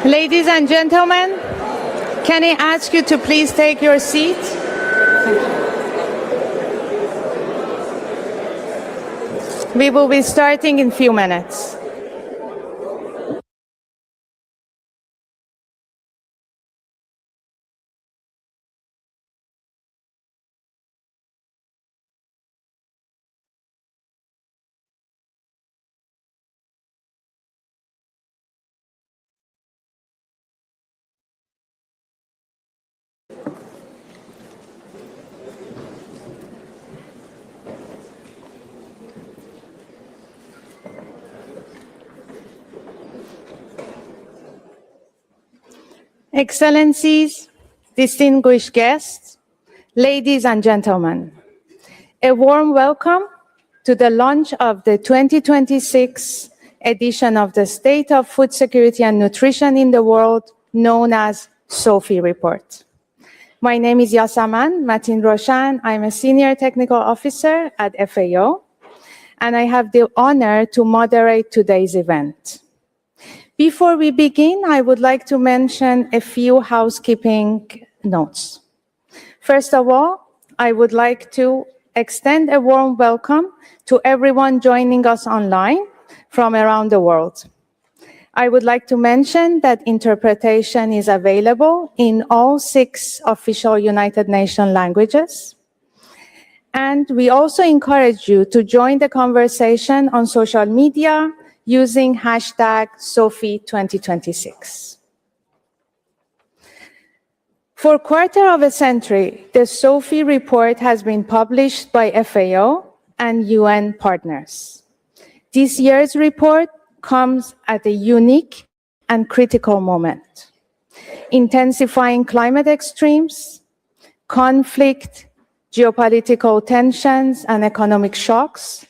Ladies and gentlemen, can I ask you to please take your seat? We will be starting in a few minutes. Excellencies, distinguished guests, ladies and gentlemen, a warm welcome to the launch of the 2026 edition of the State of Food Security and Nutrition in the World, known as SOFI report. My name is Yasaman Matin Roshan. I'm a senior technical officer at FAO, and I have the honor to moderate today's event. Before we begin, I would like to mention a few housekeeping notes. First of all, I would like to extend a warm welcome to everyone joining us online from around the world. I would like to mention that interpretation is available in all 6 official United Nations languages. And we also encourage you to join the conversation on social media using hashtag SOFI2026. For a quarter of a century, the SOFI report has been published by FAO and UN partners. This year's report comes at a unique and critical moment. Intensifying climate extremes, conflict, geopolitical tensions, and economic shocks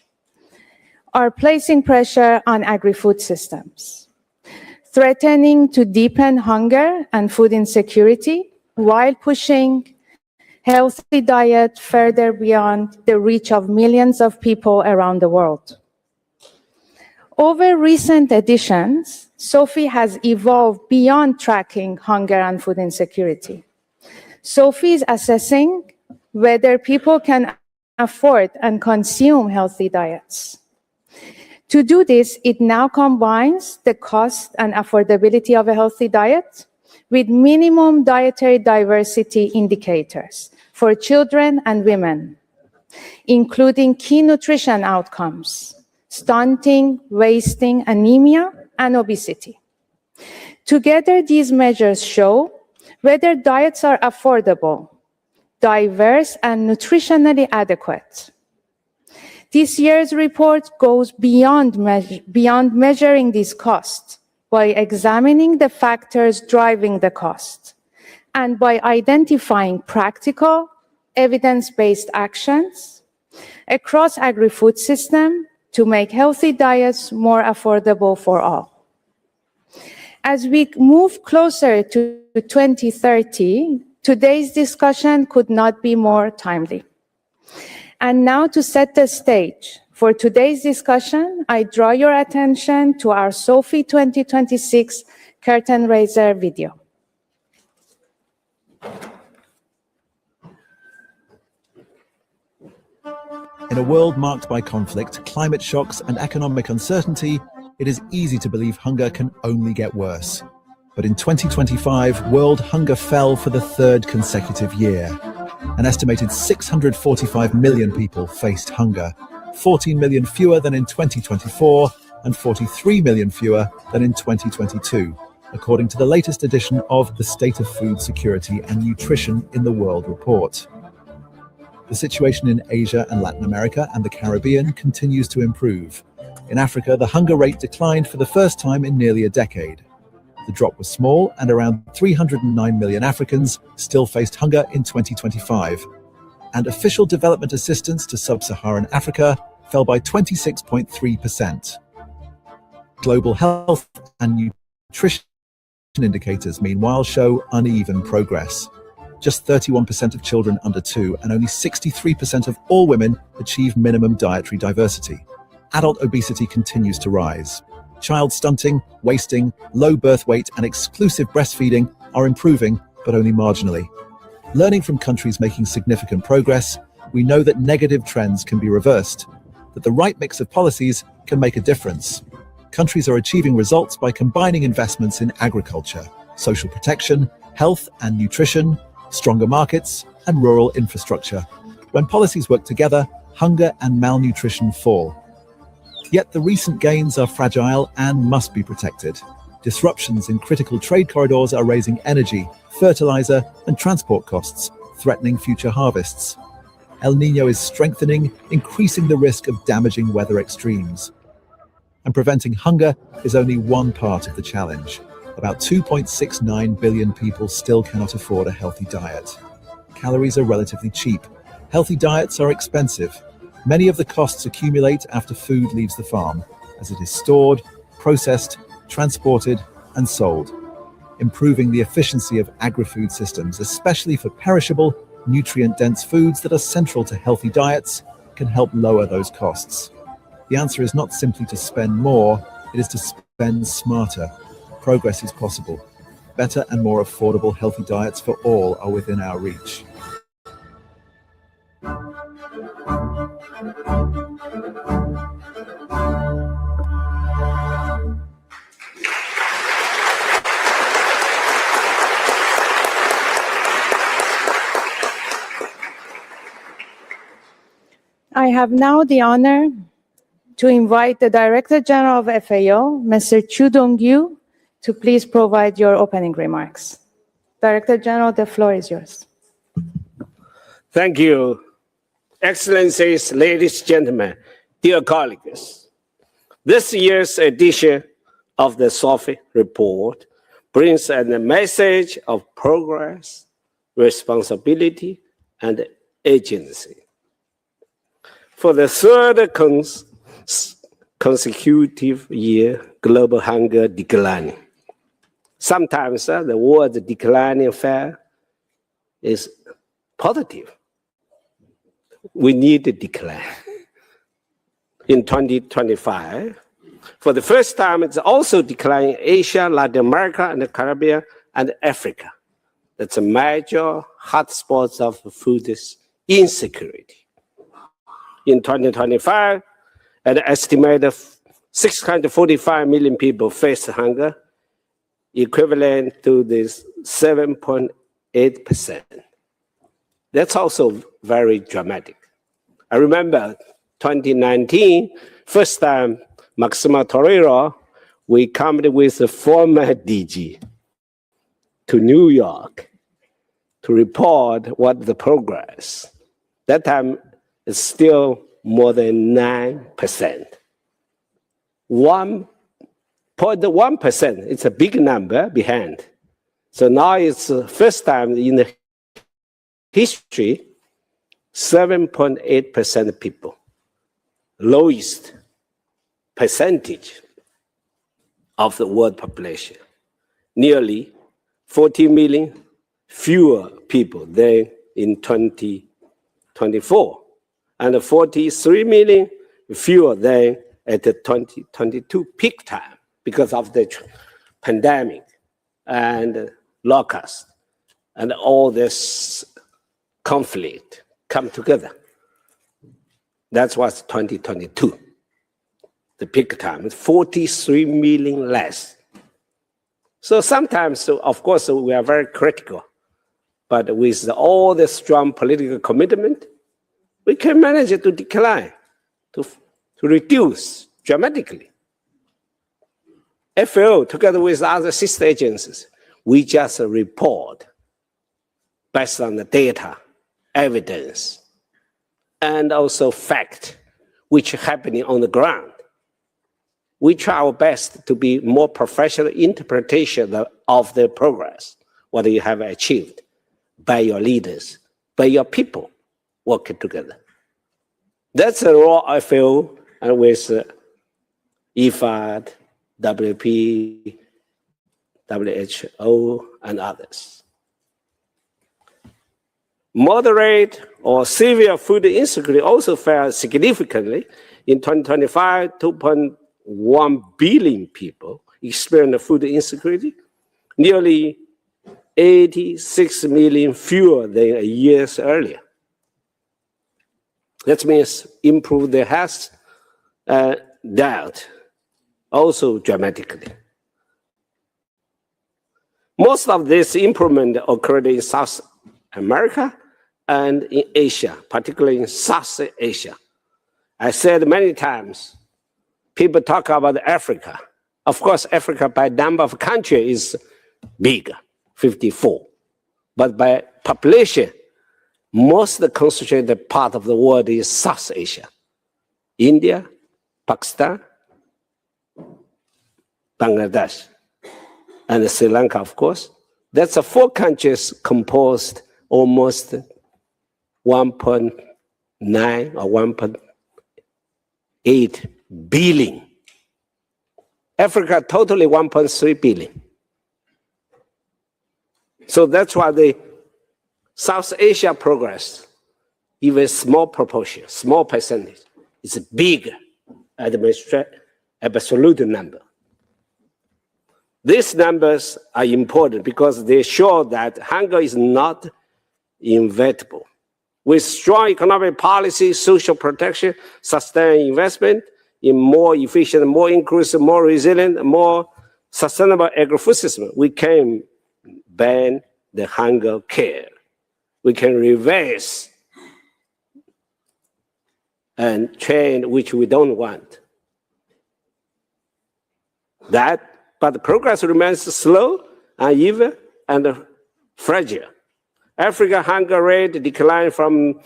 are placing pressure on agri-food systems, threatening to deepen hunger and food insecurity while pushing healthy diet further beyond the reach of millions of people around the world. Over recent editions, SOFI has evolved beyond tracking hunger and food insecurity. SOFI is assessing whether people can afford and consume healthy diets. To do this, it now combines the cost and affordability of a healthy diet with minimum dietary diversity indicators for children and women, including key nutrition outcomes, stunting, wasting, anemia, and obesity. Together, these measures show whether diets are affordable, diverse, and nutritionally adequate. This year's report goes beyond measuring this cost by examining the factors driving the cost and by identifying practical, evidence-based actions across agri-food system to make healthy diets more affordable for all. As we move closer to 2030, today's discussion could not be more timely. And now to set the stage for today's discussion, I draw your attention to our SOFI 2026 curtain raiser video. In a world marked by conflict, climate shocks, and economic uncertainty, it is easy to believe hunger can only get worse. But in 2025, world hunger fell for the 3rd consecutive year. An estimated 645 million people faced hunger, 14 million fewer than in 2024 and 43 million fewer than in 2022, according to the latest edition of the State of Food Security and Nutrition in the World report. The situation in Asia and Latin America and the Caribbean continues to improve. In Africa, the hunger rate declined for the first time in nearly a decade. The drop was small, and around 309 million Africans still faced hunger in 2025. And official development assistance to sub-Saharan Africa fell by 26.3%. Global health and nutrition indicators, meanwhile, show uneven progress. Just 31% of children under 2 and only 63% of all women achieve minimum dietary diversity. Adult obesity continues to rise. Child stunting, wasting, low birth weight, and exclusive breastfeeding are improving, but only marginally. Learning from countries making significant progress, we know that negative trends can be reversed, that the right mix of policies can make a difference. Countries are achieving results by combining investments in agriculture, social protection, health and nutrition, stronger markets, and rural infrastructure. When policies work together, hunger and malnutrition fall. Yet the recent gains are fragile and must be protected. Disruptions in critical trade corridors are raising energy, fertilizer, and transport costs, threatening future harvests. El Niño is strengthening, increasing the risk of damaging weather extremes. And preventing hunger is only one part of the challenge. About 2.69 billion people still cannot afford a healthy diet. Calories are relatively cheap. Healthy diets are expensive. Many of the costs accumulate after food leaves the farm, as it is stored, processed, transported, and sold. Improving the efficiency of agri-food systems, especially for perishable, nutrient-dense foods that are central to healthy diets, can help lower those costs. The answer is not simply to spend more, it is to spend smarter. Progress is possible. Better and more affordable healthy diets for all are within our reach. I have now the honor to invite the Director General of FAO, Mr. Chu Dong-yu, to please provide your opening remarks. Director General, the floor is yours. Thank you. Excellencies, ladies and gentlemen, dear colleagues. This year's edition of the SOFI report brings a message of progress, responsibility, and agency. For the third consecutive year, global hunger declining. Sometimes the word declining fair is positive. We need to decline. In 2025, for the first time, it's also declining in Asia, Latin America, and the Caribbean, and Africa. That's a major hotspots of food insecurity. In 2025, an estimated 645 million people face hunger, equivalent to this 7.8%. That's also very dramatic. I remember 2019, first time Maxima Torero, we come with the former DG to New York to report what the progress. That time it's still more than 9%. 1.1%, it's a big number behind. So now it's the first time in the history, 7.8% of people, lowest percentage of the world population. Nearly 40 million fewer people than in 2024, and 43 million fewer than at the 2022 peak time because of the pandemic and locust and all this conflict come together. That was 2022, the peak time, 43 million less. So sometimes, of course, we are very critical, but with all the strong political commitment, we can manage to decline, to reduce dramatically. FAO, together with other sister agencies, we just report based on the data, evidence, and also fact, which are happening on the ground. We try our best to be more professional interpretation of the progress, what you have achieved by your leaders, by your people working together. That's the role of FAO and with IFAD, WP, WHO, and others. Moderate or severe food insecurity also fell significantly. In 2025, 1 billion people experience food insecurity, nearly 86 million fewer than a year earlier. That means improve their health diet also dramatically. Most of this improvement occurred in South America and in Asia, particularly in South Asia. I said many times, people talk about Africa. Of course, Africa by number of countries is big, 54. But by population, most concentrated part of the world is South Asia. India, Pakistan, Bangladesh, and Sri Lanka, of course. That's 4 countries composed almost 1.9 or 1.8 billion. Africa totally 1.3 billion. So that's why the South Asia progress, even small proportion, small percentage, is a big absolute number. These numbers are important because they show that hunger is not inevitable. With strong economic policy, social protection, sustained investment in more efficient, more inclusive, more resilient, more sustainable agri-food system, we can ban the hunger care. We can reverse and trend which we don't want. But the progress remains slow, uneven, and fragile. Africa hunger rate declined from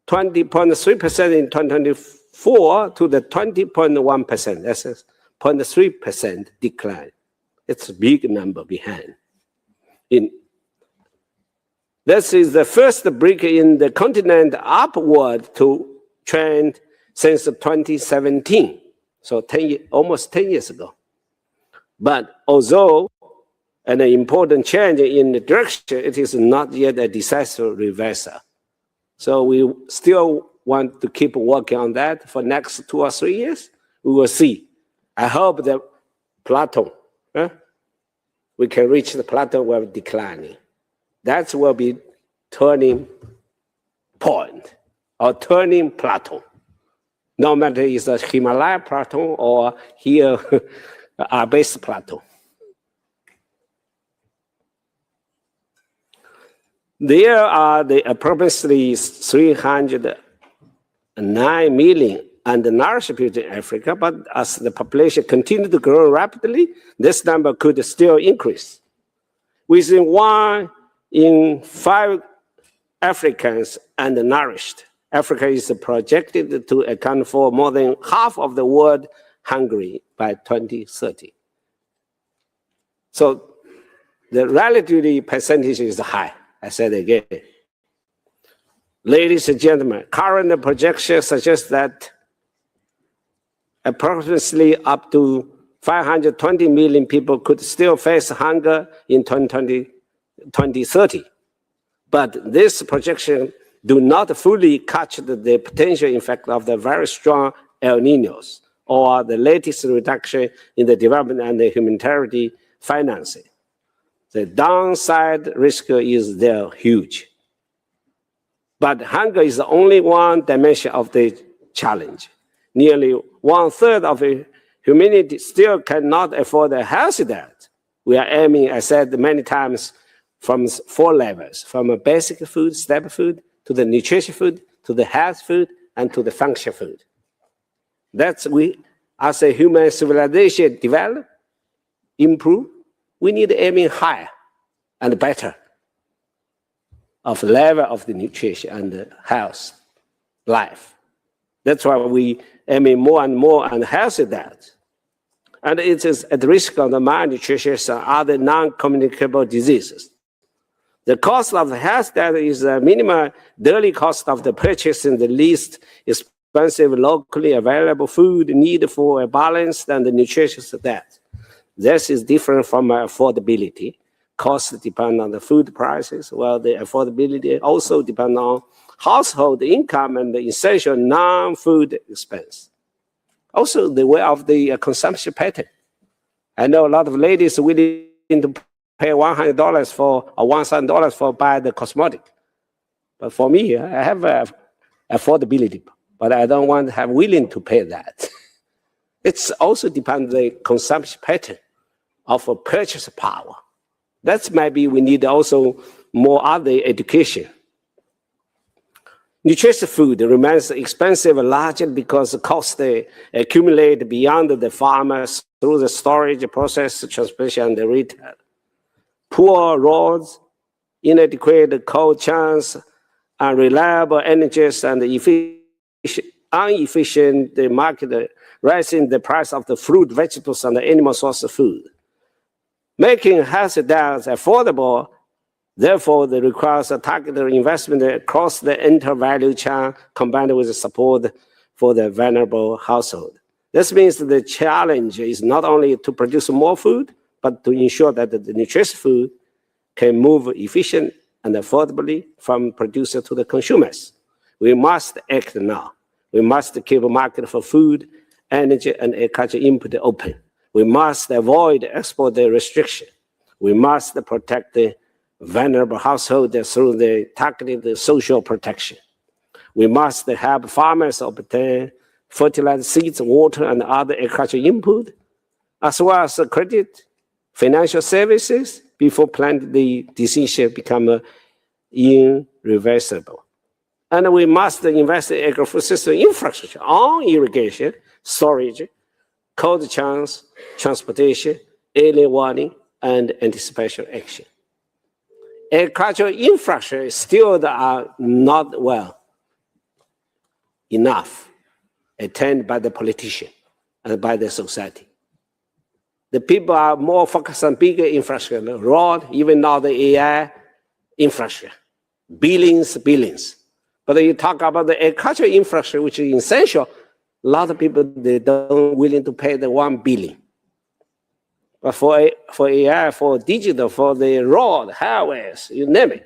20.3% in 2024 to the 20.1%. That's a 0.3% decline. It's a big number behind. This is the first break in the continent upward to trend since 2017, so almost 10 years ago. But although an important change in the direction, it is not yet a decisive reversal. So we still want to keep working on that for next 2 or 3 years. We will see. I hope the plateau, we can reach the plateau while declining. That will be turning point or turning plateau. No matter it's a Himalaya plateau or here our base plateau. There are the approximately 309 million undernourished people in Africa, but as the population continues to grow rapidly, this number could still increase. Within 1 in 5 Africans undernourished. Africa is projected to account for more than half of the world hungry by 2030. So the relatively percentage is high, I said again. Ladies and gentlemen, current projections suggest that approximately up to 520 million people could still face hunger in 2030. But this projection do not fully catch the potential effect of the very strong El Niños or the latest reduction in the development and the humanitarian financing. The downside risk is there huge. But hunger is only one dimension of the challenge. Nearly 1/3 of the humanity still cannot afford a healthy diet. We are aiming, I said many times, from 4 levels, from a basic food, staple food, to the nutrition food, to the health food, and to the function food. That's we, as a human civilization develop, improve, we need aiming higher and better of level of the nutrition and the health, life. That's why we aiming more and more on healthy diet. And it is at risk of the malnutrition and other non-communicable diseases. The cost of the health diet is the minimum daily cost of the purchasing the least expensive locally available food needed for a balanced and nutritious diet. This is different from affordability. Costs depend on the food prices, while the affordability also depends on household income and the essential non-food expense. Also, the way of the consumption pattern. I know a lot of ladies willing to pay $100 for or $1,000 for buy the cosmetic. But for me, I have affordability, but I don't want to have willing to pay that. It's also depends on the consumption pattern of a purchase power. That's maybe we need also more other education. Nutritious food remains expensive largely because the costs accumulate beyond the farmers through the storage, process, transportation, and the retail. Poor roads, inadequate cold chains, unreliable energies, and inefficient market, raising the price of the fruit, vegetables, and the animal source of food. Making healthy diets affordable, therefore, it requires a targeted investment across the entire value chain combined with the support for the vulnerable household. This means the challenge is not only to produce more food, but to ensure that the nutritious food can move efficiently and affordably from producer to the consumers. We must act now. We must keep a market for food, energy, and agriculture input open. We must avoid export restriction. We must protect the vulnerable households through the targeted social protection. We must help farmers obtain fertilizer, seeds, water, and other agricultural input, as well as credit, financial services before planting the decision become irreversible. And we must invest in agri-food system infrastructure on irrigation, storage, cold chains, transportation, early warning, and anticipation action. Agricultural infrastructure still are not well enough attended by the politician and by the society. The people are more focused on bigger infrastructure, road, even now the AI infrastructure, billions. But you talk about the agricultural infrastructure, which is essential, a lot of people, they don't willing to pay the $1 billion. But for AI, for digital, for the road, highways, you name it.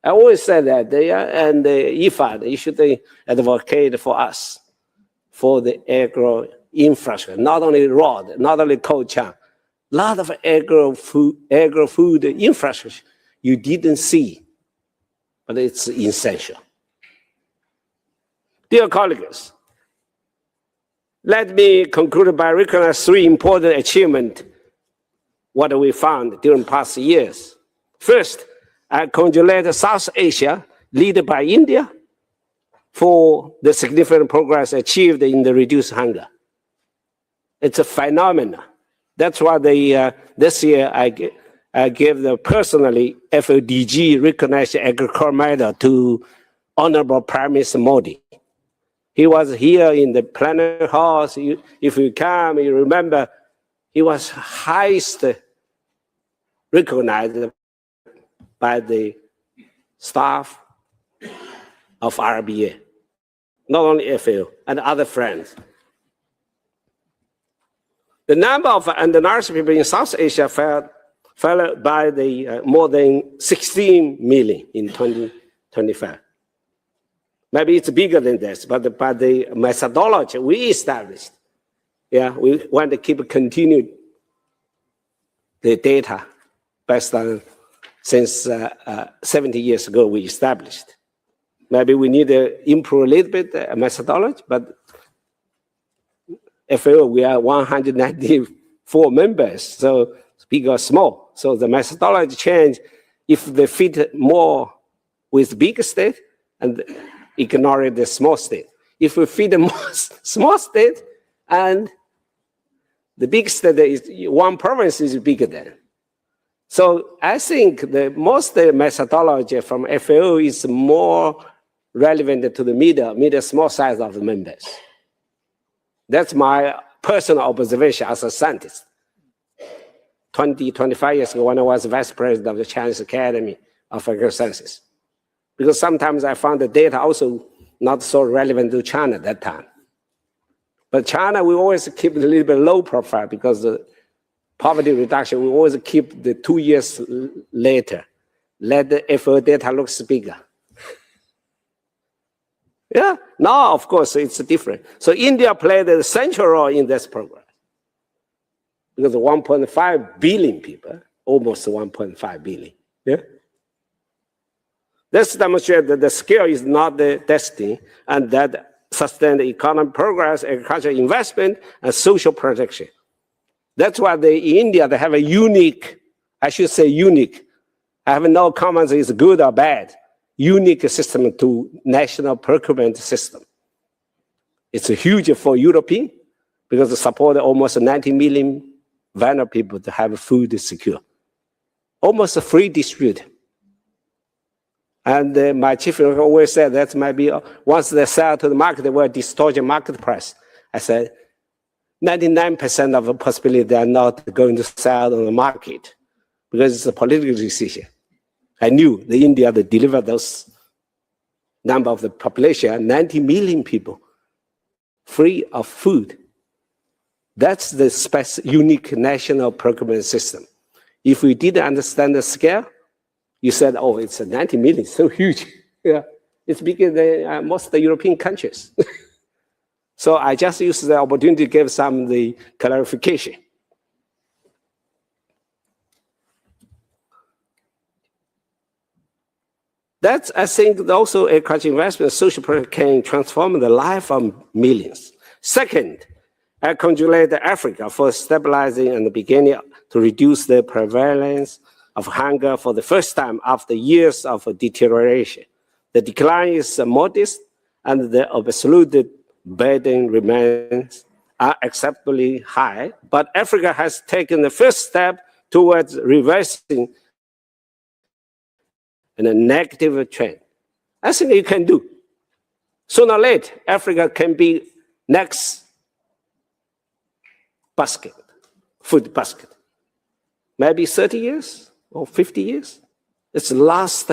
I always say that and the IFAD, you should advocate for us, for the agro infrastructure, not only road, not only cold chain. A lot of agro-food infrastructure you didn't see, but it's essential. Dear colleagues, let me conclude by recognizing 3 important achievements, what we found during past years. First, I congratulate South Asia, led by India, for the significant progress achieved in the reduced hunger. It's a phenomenon. That's why this year I gave the personally FODG recognized agricultural medal to Honorable Prime Minister Modi. He was here in the plenary house. If you come, you remember, he was highest recognized by the staff of RBA, not only FAO, and other friends. The number of undernourished people in South Asia fell by more than 16 million in 2025. Maybe it's bigger than this, but by the methodology we established, we want to keep continue the data based on since 70 years ago we established. Maybe we need to improve a little bit the methodology, but FAO, we are 194 members, so big or small. So the methodology change if they fit more with big state and ignore the small state. If we feed the small state and the big state is one province is bigger than. So I think the most methodology from FAO is more relevant to the middle small size of the members. That's my personal observation as a scientist. 25 years ago when I was vice president of the Chinese Academy of Agricultural Sciences. Because sometimes I found the data also not so relevant to China at that time. But China, we always keep a little bit low profile because the poverty reduction, we always keep the 2 years later. Let the FAO data looks bigger. Yeah, now of course it's different. So India played a central role in this program because 1.5 billion people, almost 1.5 billion. Yeah. This demonstrates that the scale is not the destiny, and that sustained economic progress, agricultural investment, and social protection. That's why in India they have a unique, I should say unique. I have no comments it's good or bad. Unique system to national procurement system. It's huge for European because it supports almost 90 million vulnerable people to have food secure. Almost a free distribute. And my chief always said that might be, once they sell to the market, they will distort the market price. I said, 99% of the possibility they are not going to sell on the market because it's a political decision. I knew the India that deliver those number of the population, 90 million people, free of food. That's the unique national procurement system. If we didn't understand the scale, you said, oh, it's 90 million, so huge. Yeah, it's bigger than most of the European countries. So I just used the opportunity to give some the clarification. That's, I think, also agricultural investment, social project can transform the life of millions. Second, I congratulate Africa for stabilizing and beginning to reduce the prevalence of hunger for the first time after years of deterioration. The decline is modest, and the absolute burden remains unacceptably high, but Africa has taken the first step towards reversing a negative trend. I think you can do. Sooner or later, Africa can be next basket, food basket. Maybe 30 years or 50 years. It's the last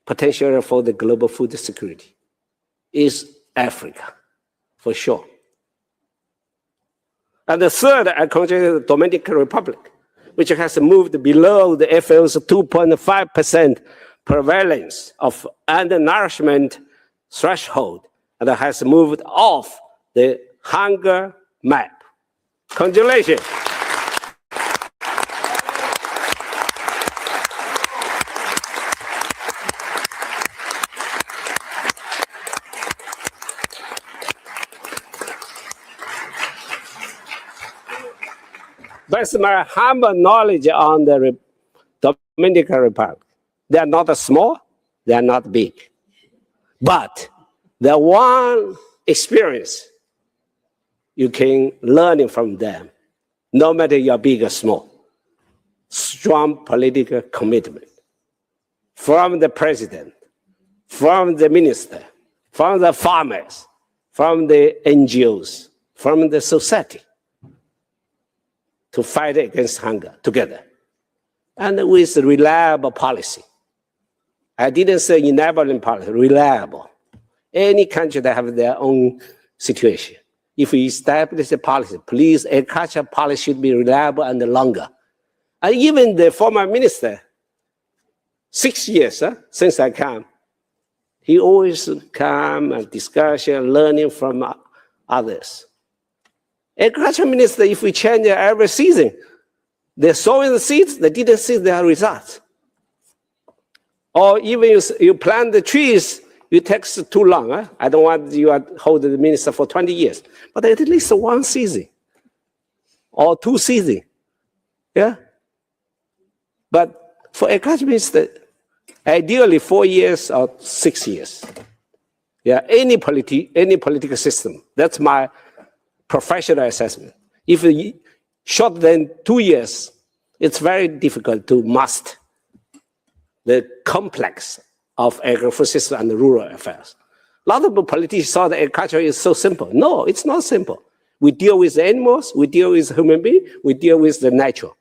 potential for the global food security is Africa, for sure. And the third, I consider the Dominican Republic, which has moved below the FAO's 2.5% prevalence of undernourishment threshold and has moved off the hunger map. Congratulations. That's my humble knowledge on the Dominican Republic. They are not small, they are not big. But the one experience you can learn from them, no matter you're big or small, strong political commitment from the president, from the minister, from the farmers, from the NGOs, from the society to fight against hunger together. And with reliable policy. I didn't say enabling policy, reliable. Any country that have their own situation. If we establish a policy, please, agriculture policy should be reliable and longer. And even the former minister, 6 years since I came, he always come and discussion, learning from others. Agriculture minister, if we change every season, they're sowing the seeds, they didn't see their results. Or even you plant the trees, it takes too long. I don't want you to hold the minister for 20 years, but at least one season or 2 seasons. Yeah. But for agriculture minister, ideally 4 years or 6 years. Yeah, any political system. That's my professional assessment. If shorter than 2 years, it's very difficult to master the complex of agricultural system and the rural affairs. A lot of politicians thought that agriculture is so simple. No, it's not simple. We deal with animals, we deal with human beings, we deal with the natural.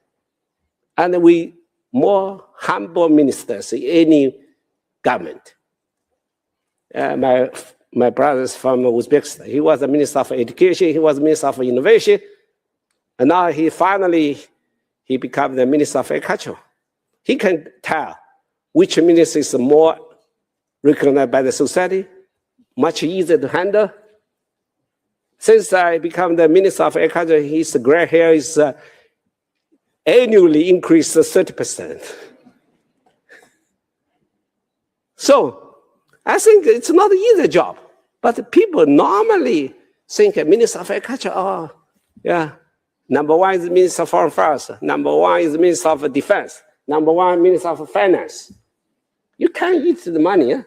And we more humble ministers in any government. My brother's from Uzbekistan. He was the Minister of Education, he was Minister of Innovation, and now he finally became the Minister of Agriculture. He can tell which minister is more recognized by the society, much easier to handle. Since I become the Minister of Agriculture, his gray hair is annually increased 30%. So I think it's not an easy job, but people normally think a Minister of Agriculture, oh, yeah, number one is Minister of Foreign Affairs, number one is Minister of Defense, number one Minister of Finance. You can't eat the money. Eh?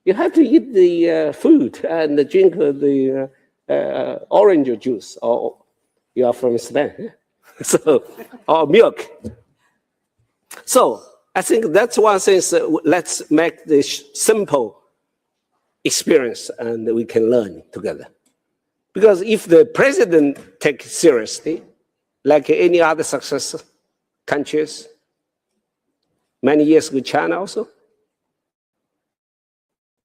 You have to eat the food and drink the orange juice, or you are from Spain, so, or milk. So I think that's one thing. Let's make this simple experience and we can learn together. Because if the president takes it seriously, like any other success countries, many years ago, China also,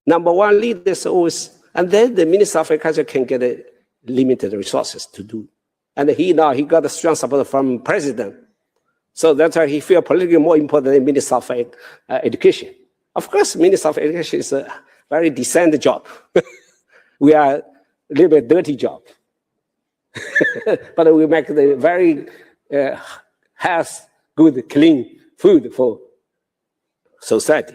number one leader is always, and then the Minister of Agriculture can get limited resources to do. And now he got a strong support from president. So that's why he feels politically more important than Minister of Education. Of course, Minister of Education is a very decent job. We are a little bit dirty job. But we make the very health, good, clean food for society.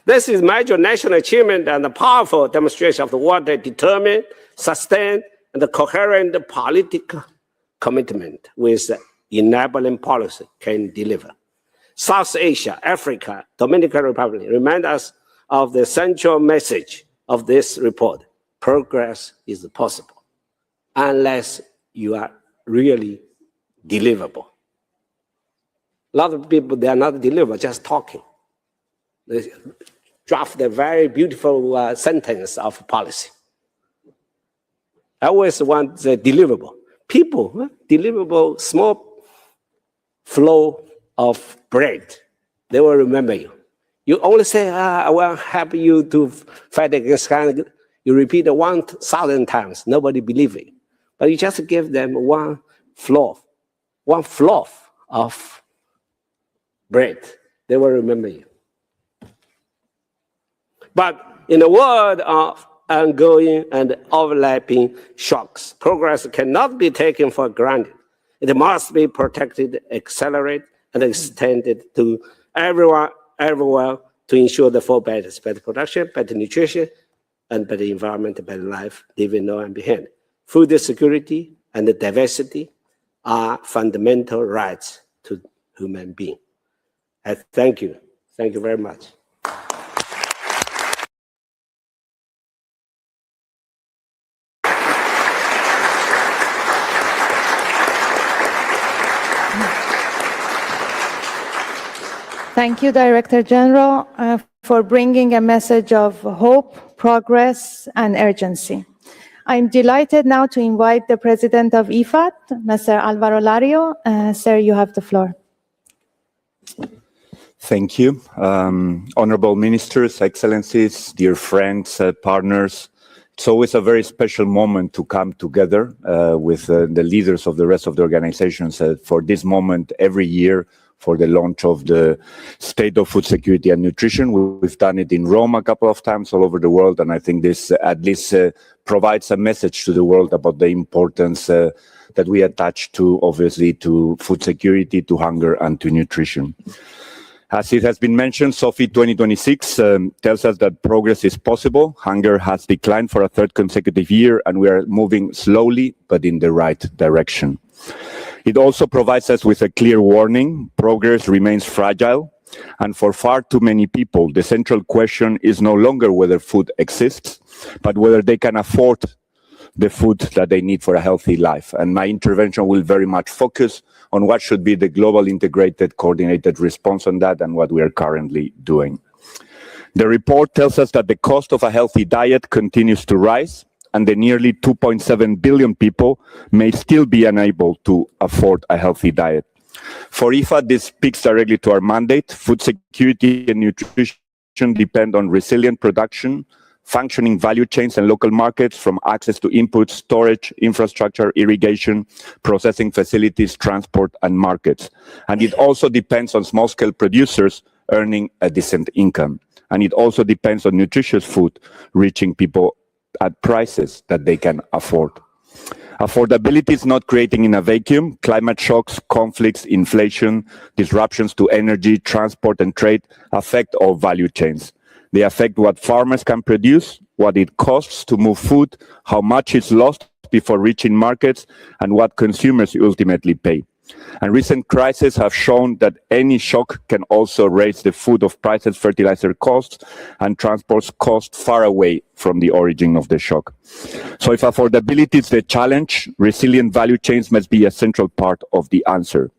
This is major national achievement and a powerful demonstration of the what a determined, sustained, and coherent political commitment with enabling policy can deliver. South Asia, Africa, Dominican Republic remind us of the central message of this report. Progress is possible unless you are really deliverable. A lot of people, they are not deliverable, just talking. They draft a very beautiful sentence of policy. I always want the deliverable. People, deliverable, small flow of bread, they will remember you. You only say, I will help you to fight against cancer. You repeat it 1,000 times, nobody believes it. But you just give them one loaf of bread, they will remember you. But in a world of ongoing and overlapping shocks, progress cannot be taken for granted. It must be protected, accelerated, and extended to everyone, everywhere to ensure the four betters: better production, better nutrition, and better environment, better life, living now and behind. Food security and diversity are fundamental rights to human beings. I thank you. Thank you very much. Thank you, Director General, for bringing a message of hope, progress, and urgency. I'm delighted now to invite the President of IFAD, Mr. Alvaro Lario. Sir, you have the floor. Thank you. Honorable Ministers, Excellencies, dear friends, partners, it's always a very special moment to come together with the leaders of the rest of the organizations for this moment every year for the launch of the State of Food Security and Nutrition. We've done it in Rome a couple of times all over the world, and I think this at least provides a message to the world about the importance that we attach to, obviously, to food security, to hunger, and to nutrition. As it has been mentioned, SOFI 2026 tells us that progress is possible. Hunger has declined for a third consecutive year, and we are moving slowly, but in the right direction. It also provides us with a clear warning: progress remains fragile, and for far too many people, the central question is no longer whether food exists, but whether they can afford the food that they need for a healthy life. And my intervention will very much focus on what should be the global integrated, coordinated response on that and what we are currently doing. The report tells us that the cost of a healthy diet continues to rise, and the nearly 2.7 billion people may still be unable to afford a healthy diet. For IFAD, this speaks directly to our mandate. Food security and nutrition depend on resilient production, functioning value chains and local markets, from access to inputs, storage, infrastructure, irrigation, processing facilities, transport, and markets. And it also depends on small-scale producers earning a decent income. and it also depends on nutritious food reaching people at prices that they can afford. Affordability is not creating in a vacuum. Climate shocks, conflicts, inflation, disruptions to energy, transport, and trade affect all value chains. They affect what farmers can produce, what it costs to move food, how much is lost before reaching markets, and what consumers ultimately pay. And recent crises have shown that any shock can also raise the food of prices, fertilizer costs, and transport costs far away from the origin of the shock. So if affordability is the challenge, resilient value chains must be a central part of the answer.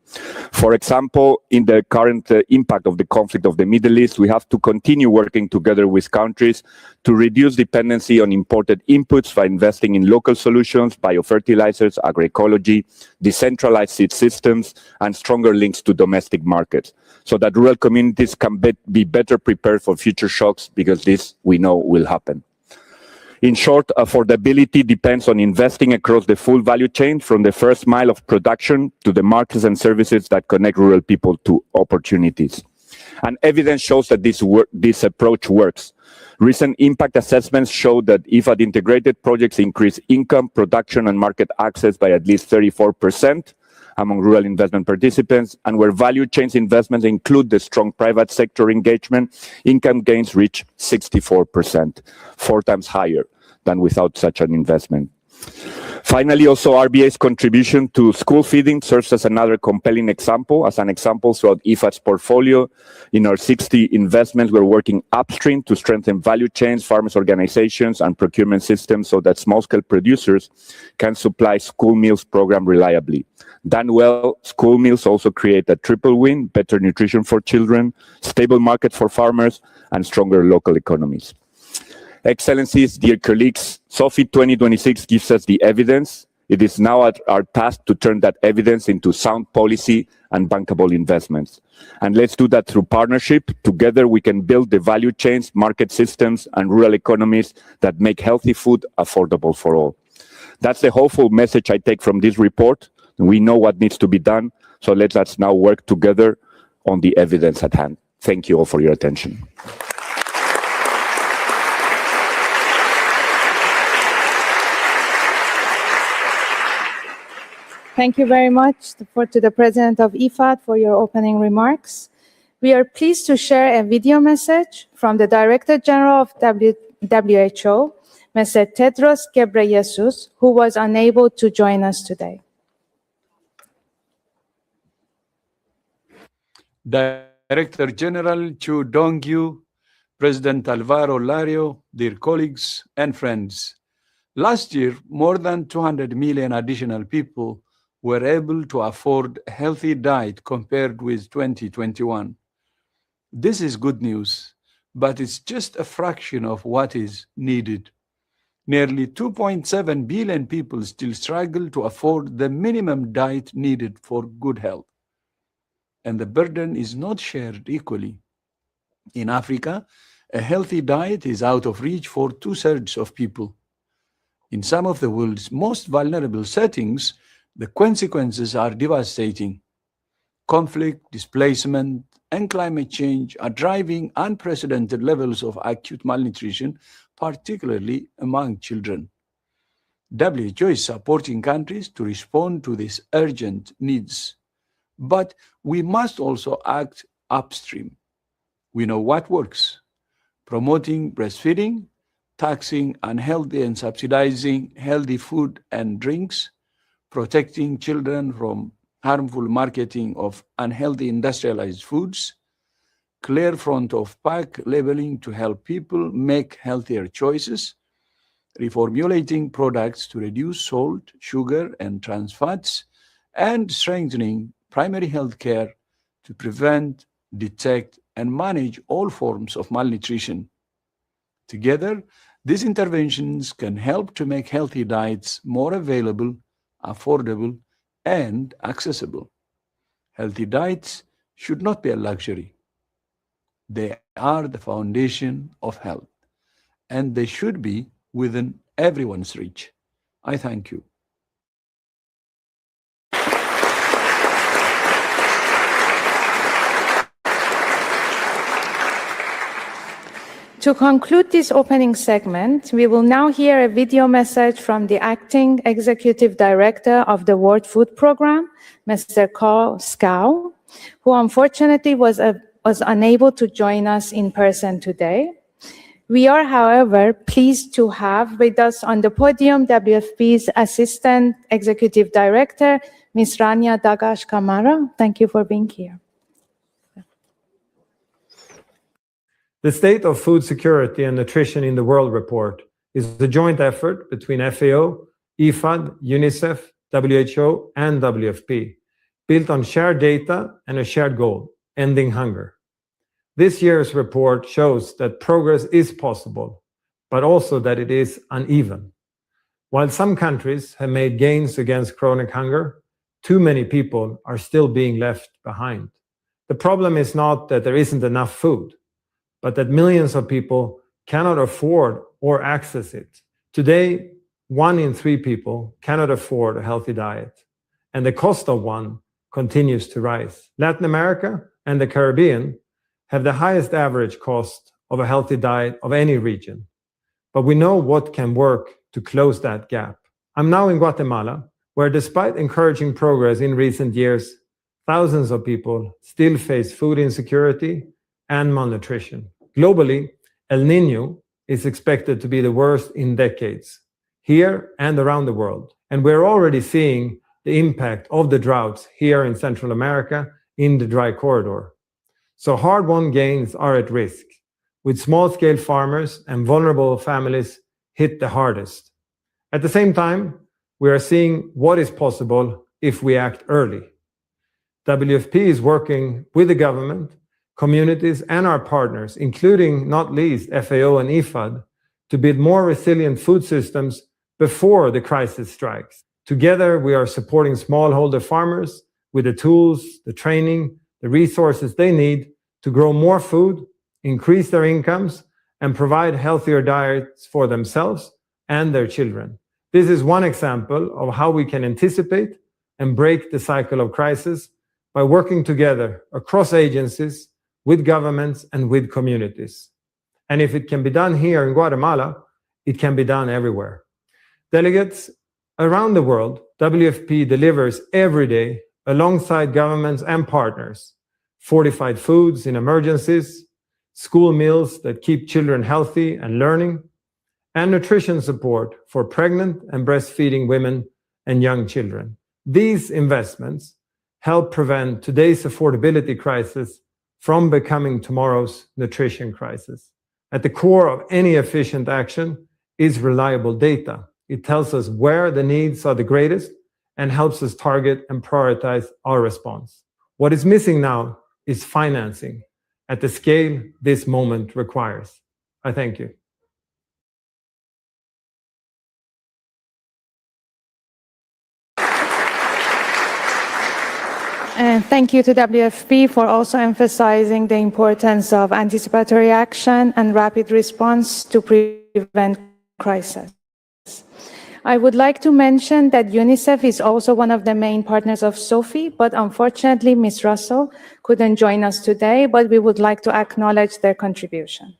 For example, in the current impact of the conflict of the Middle East, we have to continue working together with countries to reduce dependency on imported inputs by investing in local solutions, biofertilizers, agroecology, decentralized seed systems, and stronger links to domestic markets, so that rural communities can be better prepared for future shocks, because this we know will happen. In short, affordability depends on investing across the full value chain, from the first mile of production to the markets and services that connect rural people to opportunities. And evidence shows that this approach works. Recent impact assessments show that IFAD integrated projects increase income, production, and market access by at least 34% among rural investment participants, and where value chains investments include the strong private sector engagement, income gains reach 64%, 4 times higher than without such an investment. Finally, also RBA's contribution to school feeding serves as another compelling example. As an example, throughout IFAD's portfolio, in our 60 investments, we're working upstream to strengthen value chains, farmers' organizations, and procurement systems so that small-scale producers can supply school meals program reliably. Done well, school meals also create a triple win: better nutrition for children, stable markets for farmers, and stronger local economies. Excellencies, dear colleagues, SOFI 2026 gives us the evidence. It is now our task to turn that evidence into sound policy and bankable investments. And let's do that through partnership. Together we can build the value chains, market systems, and rural economies that make healthy food affordable for all. That's the hopeful message I take from this report. We know what needs to be done, so let us now work together on the evidence at hand. Thank you all for your attention. Thank you very much to the President of IFAD for your opening remarks. We are pleased to share a video message from the Director General of WHO, Mr. Tedros Ghebreyesus, who was unable to join us today. Director General Chu Dongyu, President Alvaro Lario, dear colleagues and friends. Last year, more than 200 million additional people were able to afford a healthy diet compared with 2021. This is good news, but it's just a fraction of what is needed. Nearly 2.7 billion people still struggle to afford the minimum diet needed for good health. And the burden is not shared equally. In Africa, a healthy diet is out of reach for 2/3 of people. In some of the world's most vulnerable settings, the consequences are devastating. Conflict, displacement, and climate change are driving unprecedented levels of acute malnutrition, particularly among children. WHO is supporting countries to respond to these urgent needs. But we must also act upstream. We know what works: promoting breastfeeding, taxing unhealthy and subsidizing healthy food and drinks, protecting children from harmful marketing of unhealthy industrialized foods, clear front of pack labeling to help people make healthier choices, reformulating products to reduce salt, sugar, and trans fats, and strengthening primary health care to prevent, detect, and manage all forms of malnutrition. Together, these interventions can help to make healthy diets more available, affordable, and accessible. Healthy diets should not be a luxury. They are the foundation of health, and they should be within everyone's reach. I thank you. To conclude this opening segment, we will now hear a video message from the Acting Executive Director of the World Food Programme, Mr. Carl Scow, who unfortunately was unable to join us in person today. We are, however, pleased to have with us on the podium WFP's Assistant Executive Director, Ms. Rania Dagash Kamara. Thank you for being here. The State of Food Security and Nutrition in the World report is a joint effort between FAO, IFAD, UNICEF, WHO, and WFP, built on shared data and a shared goal, ending hunger. This year's report shows that progress is possible, but also that it is uneven. While some countries have made gains against chronic hunger, too many people are still being left behind. The problem is not that there isn't enough food, but that millions of people cannot afford or access it. Today, 1 in 3 people cannot afford a healthy diet, and the cost of one continues to rise. Latin America and the Caribbean have the highest average cost of a healthy diet of any region, but we know what can work to close that gap. I'm now in Guatemala, where despite encouraging progress in recent years, thousands of people still face food insecurity and malnutrition. Globally, El Niño is expected to be the worst in decades, here and around the world. And we're already seeing the impact of the droughts here in Central America in the dry corridor. So hard-won gains are at risk, with small-scale farmers and vulnerable families hit the hardest. At the same time, we are seeing what is possible if we act early. WFP is working with the government, communities, and our partners, including not least FAO and IFAD, to build more resilient food systems before the crisis strikes. Together, we are supporting smallholder farmers with the tools, the training, the resources they need to grow more food, increase their incomes, and provide healthier diets for themselves and their children. This is one example of how we can anticipate and break the cycle of crisis by working together across agencies, with governments, and with communities. And if it can be done here in Guatemala, it can be done everywhere. Delegates around the world, WFP delivers every day, alongside governments and partners, fortified foods in emergencies, school meals that keep children healthy and learning, and nutrition support for pregnant and breastfeeding women and young children. These investments help prevent today's affordability crisis from becoming tomorrow's nutrition crisis. At the core of any efficient action is reliable data. It tells us where the needs are the greatest and helps us target and prioritize our response. What is missing now is financing at the scale this moment requires. I thank you. And thank you to WFP for also emphasizing the importance of anticipatory action and rapid response to prevent crisis. I would like to mention that UNICEF is also one of the main partners of SOFI, but unfortunately, Ms. Russell couldn't join us today, but we would like to acknowledge their contribution.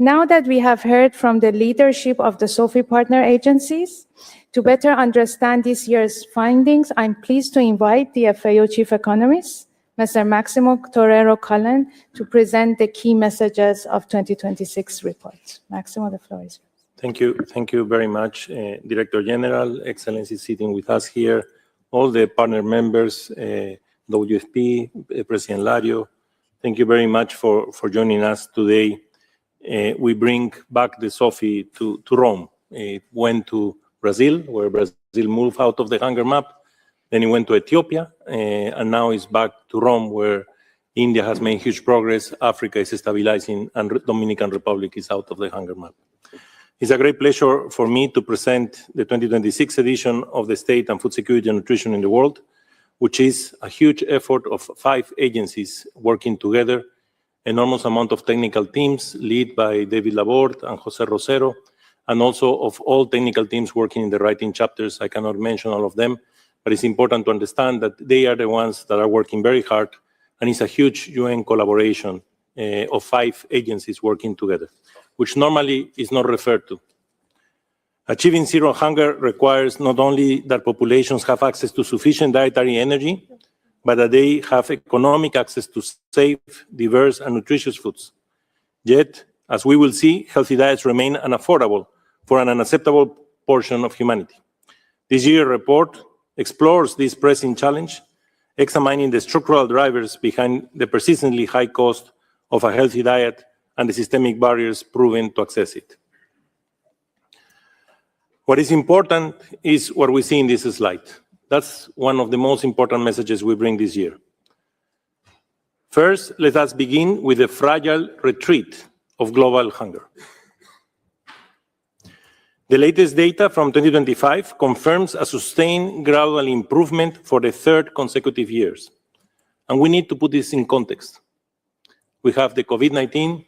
Now that we have heard from the leadership of the SOFI partner agencies, to better understand this year's findings, I'm pleased to invite the FAO Chief Economist, Mr. Maximo Torero Cullen, to present the key messages of 2026 report. Maximo, the floor is yours. Thank you very much, Director General, Excellency sitting with us here, all the partner members, WFP, President Lario. Thank you very much for joining us today. We bring back the SOFI to Rome. It went to Brazil, where Brazil moved out of the hunger map. Then it went to Ethiopia, and now it's back to Rome, where India has made huge progress, Africa is stabilizing, and Dominican Republic is out of the hunger map. It's a great pleasure for me to present the 2026 edition of the State and Food Security and Nutrition in the World, which is a huge effort of 5 agencies working together, enormous amount of technical teams led by David Laborde and Jose Rosero, and also of all technical teams working in the writing chapters. I cannot mention all of them, but it's important to understand that they are the ones that are working very hard, and it's a huge UN collaboration of 5 agencies working together, which normally is not referred to. Achieving zero hunger requires not only that populations have access to sufficient dietary energy, but that they have economic access to safe, diverse, and nutritious foods. Yet, as we will see, healthy diets remain unaffordable for an unacceptable portion of humanity. This year's report explores this pressing challenge, examining the structural drivers behind the persistently high cost of a healthy diet and the systemic barriers proven to access it. What is important is what we see in this slide. That's one of the most important messages we bring this year. First, let us begin with the fragile retreat of global hunger. The latest data from 2025 confirms a sustained gradual improvement for the 3rd consecutive years. And we need to put this in context. We have the COVID-19,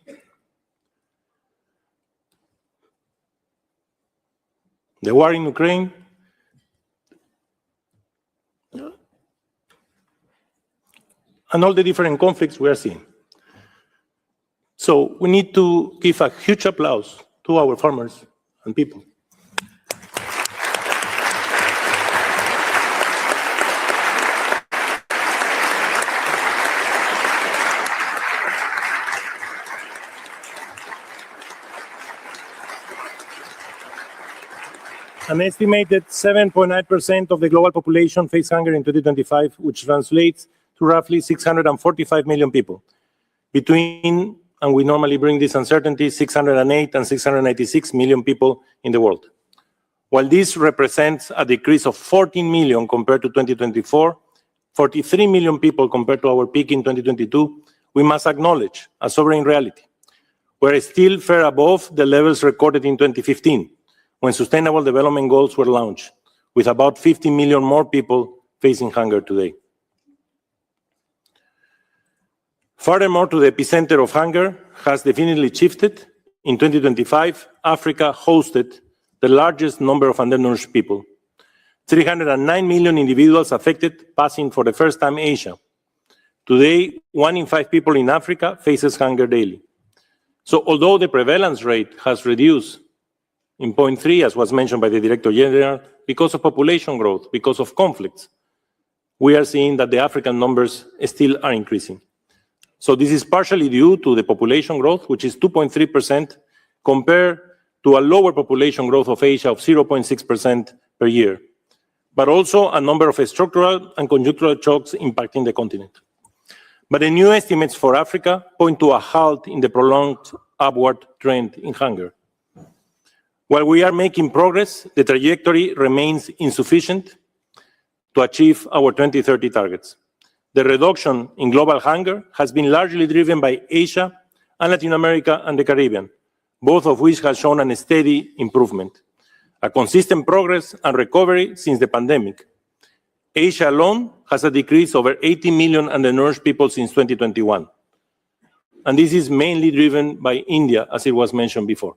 the war in Ukraine, and all the different conflicts we are seeing. So we need to give a huge applause to our farmers and people. An estimated 7.9% of the global population face hunger in 2025, which translates to roughly 645 million people. Between, and we normally bring this uncertainty, 608 and 696 million people in the world. While this represents a decrease of 14 million compared to 2024, 43 million people compared to our peak in 2022, we must acknowledge a sobering reality. We're still far above the levels recorded in 2015, when Sustainable Development Goals were launched, with about 50 million more people facing hunger today. Furthermore, to the epicenter of hunger has definitely shifted. In 2025, Africa hosted the largest number of undernourished people. 309 million individuals affected, passing for the first time Asia. Today, 1 in 5 people in Africa faces hunger daily. So although the prevalence rate has reduced in 0.3, as was mentioned by the Director General, because of population growth, because of conflicts, we are seeing that the African numbers still are increasing. So this is partially due to the population growth, which is 2.3%, compared to a lower population growth of Asia of 0.6% per year, but also a number of structural and conjunctural shocks impacting the continent. But the new estimates for Africa point to a halt in the prolonged upward trend in hunger. While we are making progress, the trajectory remains insufficient to achieve our 2030 targets. The reduction in global hunger has been largely driven by Asia and Latin America and the Caribbean, both of which have shown a steady improvement, a consistent progress and recovery since the pandemic. Asia alone has a decrease over 80 million undernourished people since 2021. And this is mainly driven by India, as it was mentioned before.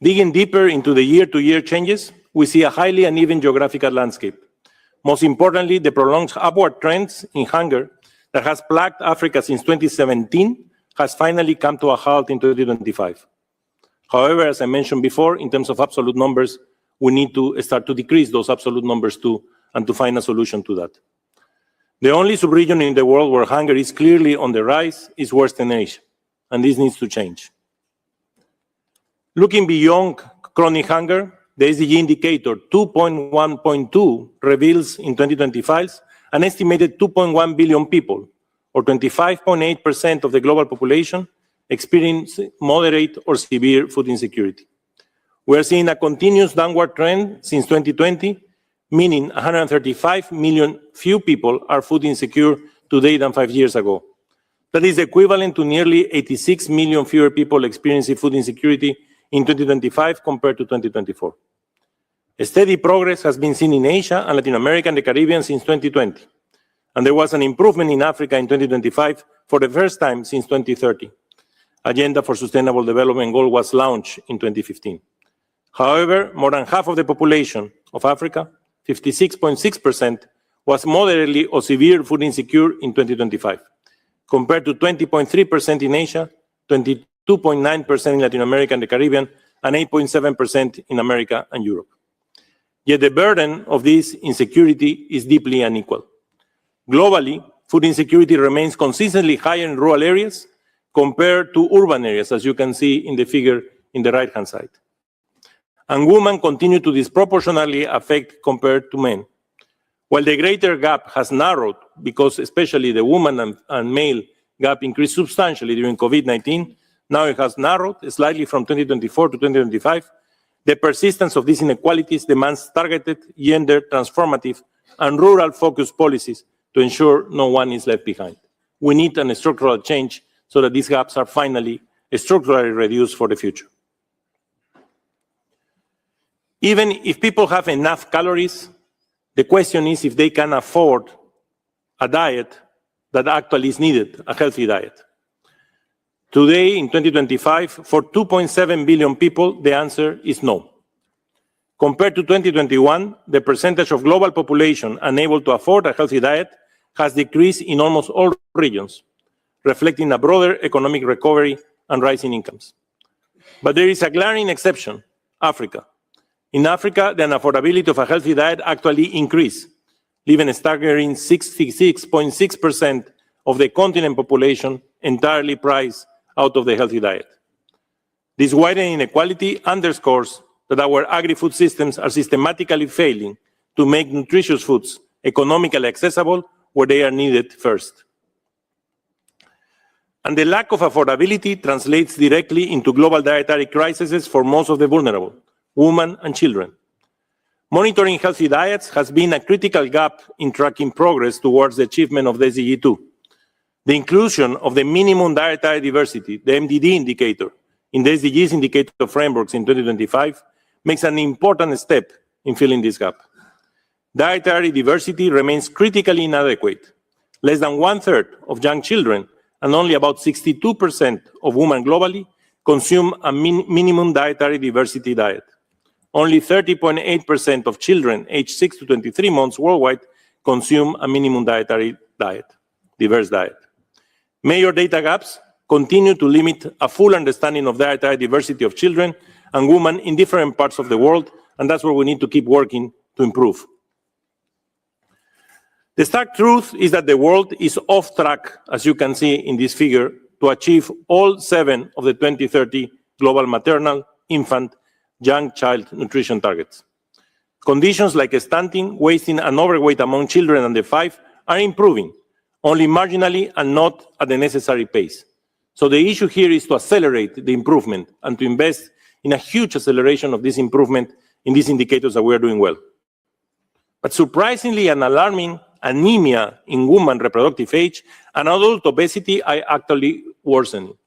Digging deeper into the year-to-year changes, we see a highly uneven geographical landscape. Most importantly, the prolonged upward trends in hunger that has plagued Africa since 2017 has finally come to a halt in 2025. However, as I mentioned before, in terms of absolute numbers, we need to start to decrease those absolute numbers too, and to find a solution to that. The only sub-region in the world where hunger is clearly on the rise is Western Asia, and this needs to change. Looking beyond chronic hunger, the SDG indicator 2.1.2 reveals in 2025 an estimated 2.1 billion people, or 25.8% of the global population, experience moderate or severe food insecurity. We are seeing a continuous downward trend since 2020, meaning 135 million few people are food insecure today than 5 years ago. That is equivalent to nearly 86 million fewer people experiencing food insecurity in 2025 compared to 2024. A steady progress has been seen in Asia and Latin America and the Caribbean since 2020. And there was an improvement in Africa in 2025 for the first time since 2030. Agenda for Sustainable Development Goal was launched in 2015. However, more than half of the population of Africa, 56.6%, was moderately or severe food insecure in 2025, compared to 20.3% in Asia, 22.9% in Latin America and the Caribbean, and 8.7% in America and Europe. Yet the burden of this insecurity is deeply unequal. Globally, food insecurity remains consistently higher in rural areas compared to urban areas, as you can see in the figure in the right-hand side. And women continue to disproportionately affect compared to men. While the greater gap has narrowed, because especially the woman and male gap increased substantially during COVID-19, now it has narrowed slightly from 2024 to 2025, the persistence of these inequalities demands targeted, gender transformative, and rural-focused policies to ensure no one is left behind. We need a structural change so that these gaps are finally structurally reduced for the future. Even if people have enough calories, the question is if they can afford a diet that actually is needed, a healthy diet. Today, in 2025, for 2.7 billion people, the answer is no. Compared to 2021, the percentage of global population unable to afford a healthy diet has decreased in almost all regions, reflecting a broader economic recovery and rising incomes. But there is a glaring exception, Africa. In Africa, the unaffordability of a healthy diet actually increased, leaving a staggering 66.6% of the continent population entirely priced out of the healthy diet. This widening inequality underscores that our agri-food systems are systematically failing to make nutritious foods economically accessible where they are needed first. And the lack of affordability translates directly into global dietary crises for most of the vulnerable, women and children. Monitoring healthy diets has been a critical gap in tracking progress towards the achievement of the SDG 2. The inclusion of the minimum dietary diversity, the MDD indicator, in the SDGs indicator frameworks in 2025 makes an important step in filling this gap. Dietary diversity remains critically inadequate. Less than 1/3 of young children and only about 62% of women globally consume a minimum dietary diversity diet. Only 30.8% of children aged 6 to 23 months worldwide consume a minimum dietary diet, diverse diet. Major data gaps continue to limit a full understanding of dietary diversity of children and women in different parts of the world, and that's where we need to keep working to improve. The stark truth is that the world is off track, as you can see in this figure, to achieve all 7 of the 2030 global maternal, infant, young child nutrition targets. Conditions like stunting, wasting, and overweight among children under 5 are improving, only marginally and not at the necessary pace. So the issue here is to accelerate the improvement and to invest in a huge acceleration of this improvement in these indicators that we are doing well. But surprisingly and alarming, anemia in women reproductive age and adult obesity are actually worsening.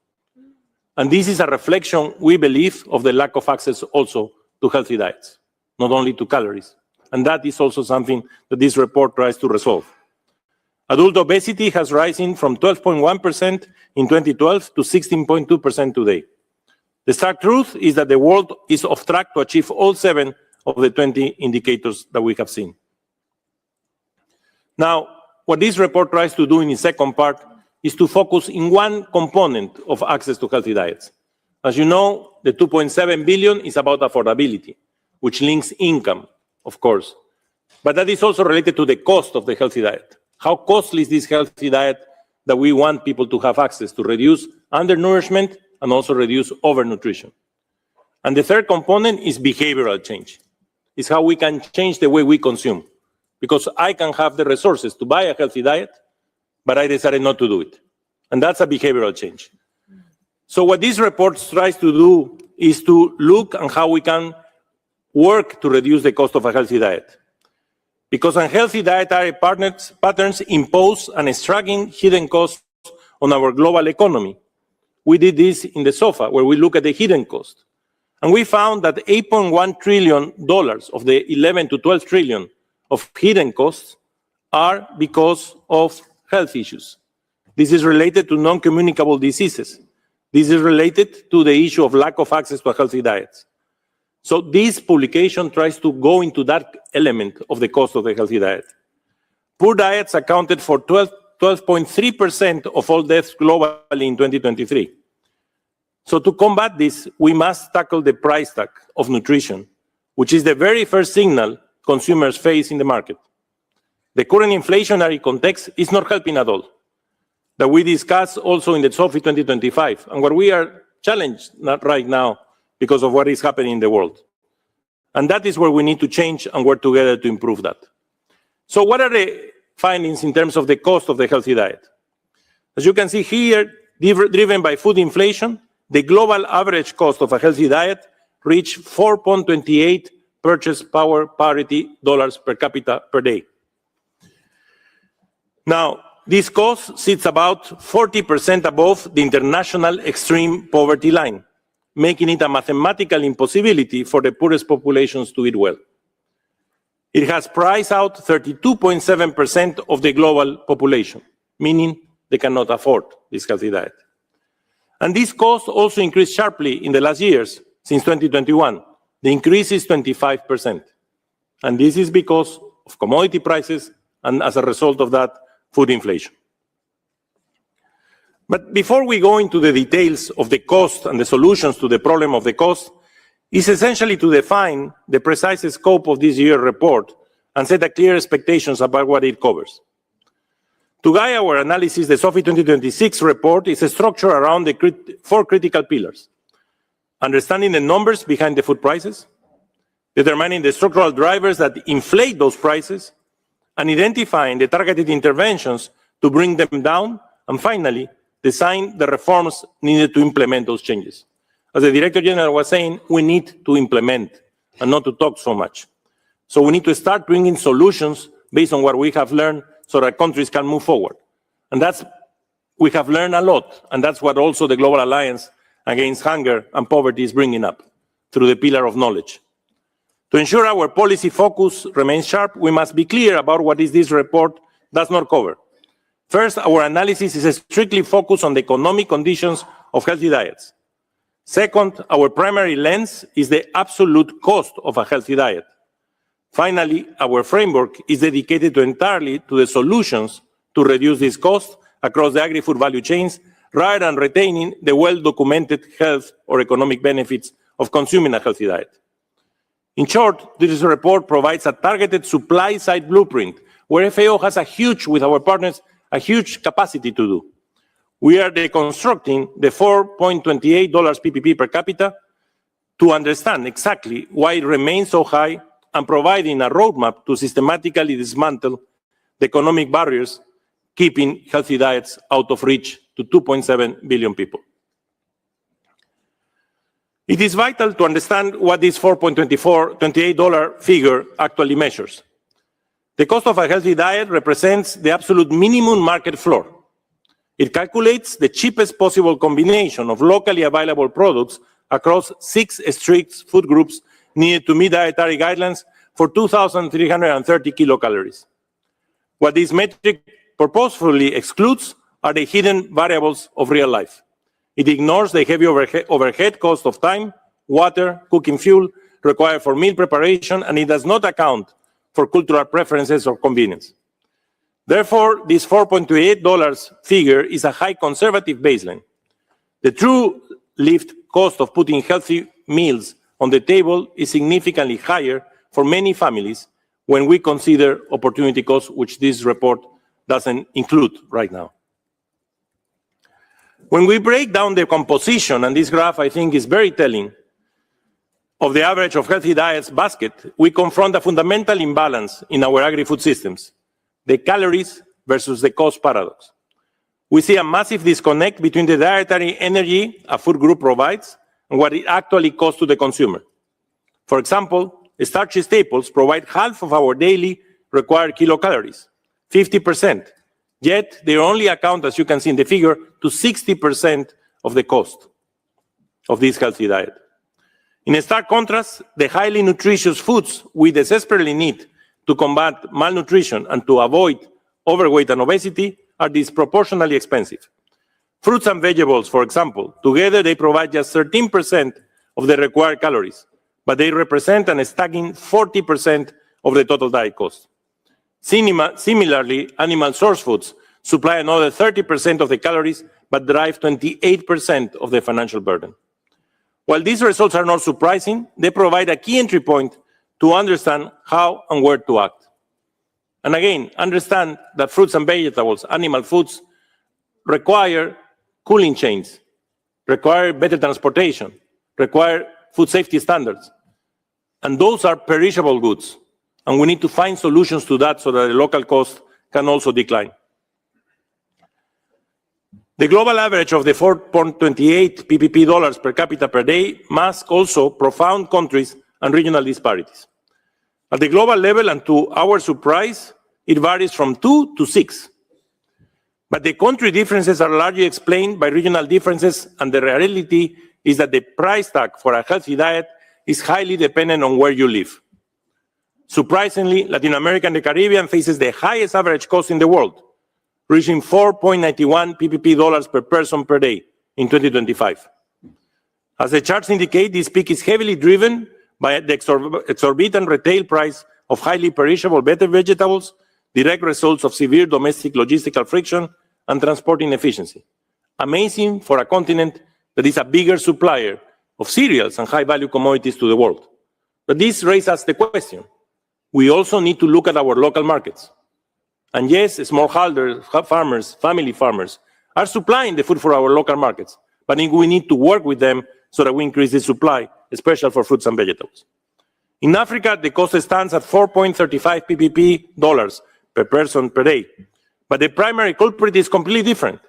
And this is a reflection, we believe, of the lack of access also to healthy diets, not only to calories. And that is also something that this report tries to resolve. Adult obesity has risen from 12.1% in 2012 to 16.2% today. The stark truth is that the world is off track to achieve all 7 of the 20 indicators that we have seen. Now, what this report tries to do in its second part is to focus in one component of access to healthy diets. As you know, the 2.7 billion is about affordability, which links income, of course. But that is also related to the cost of the healthy diet. How costly is this healthy diet that we want people to have access to reduce undernourishment and also reduce overnutrition? And the third component is behavioral change. It's how we can change the way we consume. Because I can have the resources to buy a healthy diet, but I decided not to do it. And that's a behavioral change. So what this report tries to do is to look at how we can work to reduce the cost of a healthy diet. Because unhealthy dietary patterns impose an striking hidden cost on our global economy. We did this in the SOFI, where we look at the hidden cost. And we found that $8.1 trillion of the 11 to 12 trillion of hidden costs are because of health issues. This is related to non-communicable diseases. This is related to the issue of lack of access to a healthy diet. So this publication tries to go into that element of the cost of the healthy diet. Poor diets accounted for 12.3% of all deaths globally in 2023. So to combat this, we must tackle the price tag of nutrition, which is the very first signal consumers face in the market. The current inflationary context is not helping at all, that we discuss also in the SOFI 2025, and where we are challenged not right now because of what is happening in the world. And that is where we need to change and work together to improve that. So what are the findings in terms of the cost of the healthy diet? As you can see here, driven by food inflation, the global average cost of a healthy diet reached 4.28 purchase power parity dollars per capita per day. Now, this cost sits about 40% above the international extreme poverty line, making it a mathematical impossibility for the poorest populations to eat well. It has priced out 32.7% of the global population, meaning they cannot afford this healthy diet. And this cost also increased sharply in the last years, since 2021. The increase is 25%. And this is because of commodity prices and, as a result of that, food inflation. But before we go into the details of the cost and the solutions to the problem of the cost, it's essentially to define the precise scope of this year's report and set a clear expectations about what it covers. To guide our analysis, the SOFI 2026 report is structured around the four critical pillars: understanding the numbers behind the food prices, determining the structural drivers that inflate those prices, and identifying the targeted interventions to bring them down, and finally, design the reforms needed to implement those changes. As the Director General was saying, we need to implement and not to talk so much. So we need to start bringing solutions based on what we have learned so that countries can move forward. And we have learned a lot, and that's what also the Global Alliance Against Hunger and Poverty is bringing up through the pillar of knowledge. To ensure our policy focus remains sharp, we must be clear about what this report does not cover. First, our analysis is strictly focused on the economic conditions of healthy diets. Second, our primary lens is the absolute cost of a healthy diet. Finally, our framework is dedicated entirely to the solutions to reduce this cost across the agri-food value chains, rather than retaining the well-documented health or economic benefits of consuming a healthy diet. In short, this report provides a targeted supply-side blueprint where FAO has with our partners, a huge capacity to do. We are deconstructing the $4.28 PPP per capita to understand exactly why it remains so high and providing a roadmap to systematically dismantle the economic barriers, keeping healthy diets out of reach to 2.7 billion people. It is vital to understand what this $4.28 figure actually measures. The cost of a healthy diet represents the absolute minimum market floor. It calculates the cheapest possible combination of locally available products across 6 strict food groups needed to meet dietary guidelines for 2,330 kilocalories. What this metric purposefully excludes are the hidden variables of real life. It ignores the heavy overhead cost of time, water, cooking fuel required for meal preparation, and it does not account for cultural preferences or convenience. Therefore, this $4.28 figure is a high conservative baseline. The true lived cost of putting healthy meals on the table is significantly higher for many families when we consider opportunity costs, which this report doesn't include right now. When we break down the composition, and this graph I think is very telling, of the average of healthy diets basket, we confront a fundamental imbalance in our agri-food systems: the calories versus the cost paradox. We see a massive disconnect between the dietary energy a food group provides and what it actually costs to the consumer. For example, starchy staples provide half of our daily required kilocalories, 50%, yet they only account, as you can see in the figure, to 60% of the cost of this healthy diet. In stark contrast, the highly nutritious foods we desperately need to combat malnutrition and to avoid overweight and obesity are disproportionately expensive. Fruits and vegetables, for example, together they provide just 13% of the required calories, but they represent an staggering 40% of the total diet cost. Similarly, animal source foods supply another 30% of the calories, but drive 28% of the financial burden. While these results are not surprising, they provide a key entry point to understand how and where to act. And again, understand that fruits and vegetables, animal foods, require cooling chains, require better transportation, require food safety standards. And those are perishable goods. And we need to find solutions to that so that the local cost can also decline. The global average of the 4.28 PPP dollars per capita per day masks also profound countries and regional disparities. At the global level, and to our surprise, it varies from 2 to 6. But the country differences are largely explained by regional differences, and the reality is that the price tag for a healthy diet is highly dependent on where you live. Surprisingly, Latin America and the Caribbean faces the highest average cost in the world, reaching 4.91 PPP dollars per person per day in 2025. As the charts indicate, this peak is heavily driven by the exorbitant retail price of highly perishable better vegetables, direct results of severe domestic logistical friction and transport inefficiency. Amazing for a continent that is a bigger supplier of cereals and high-value commodities to the world. But this raises us the question. We also need to look at our local markets. And yes, smallholders, farmers, family farmers are supplying the food for our local markets, but we need to work with them so that we increase the supply, especially for fruits and vegetables. In Africa, the cost stands at 4.35 PPP dollars per person per day, but the primary culprit is completely different.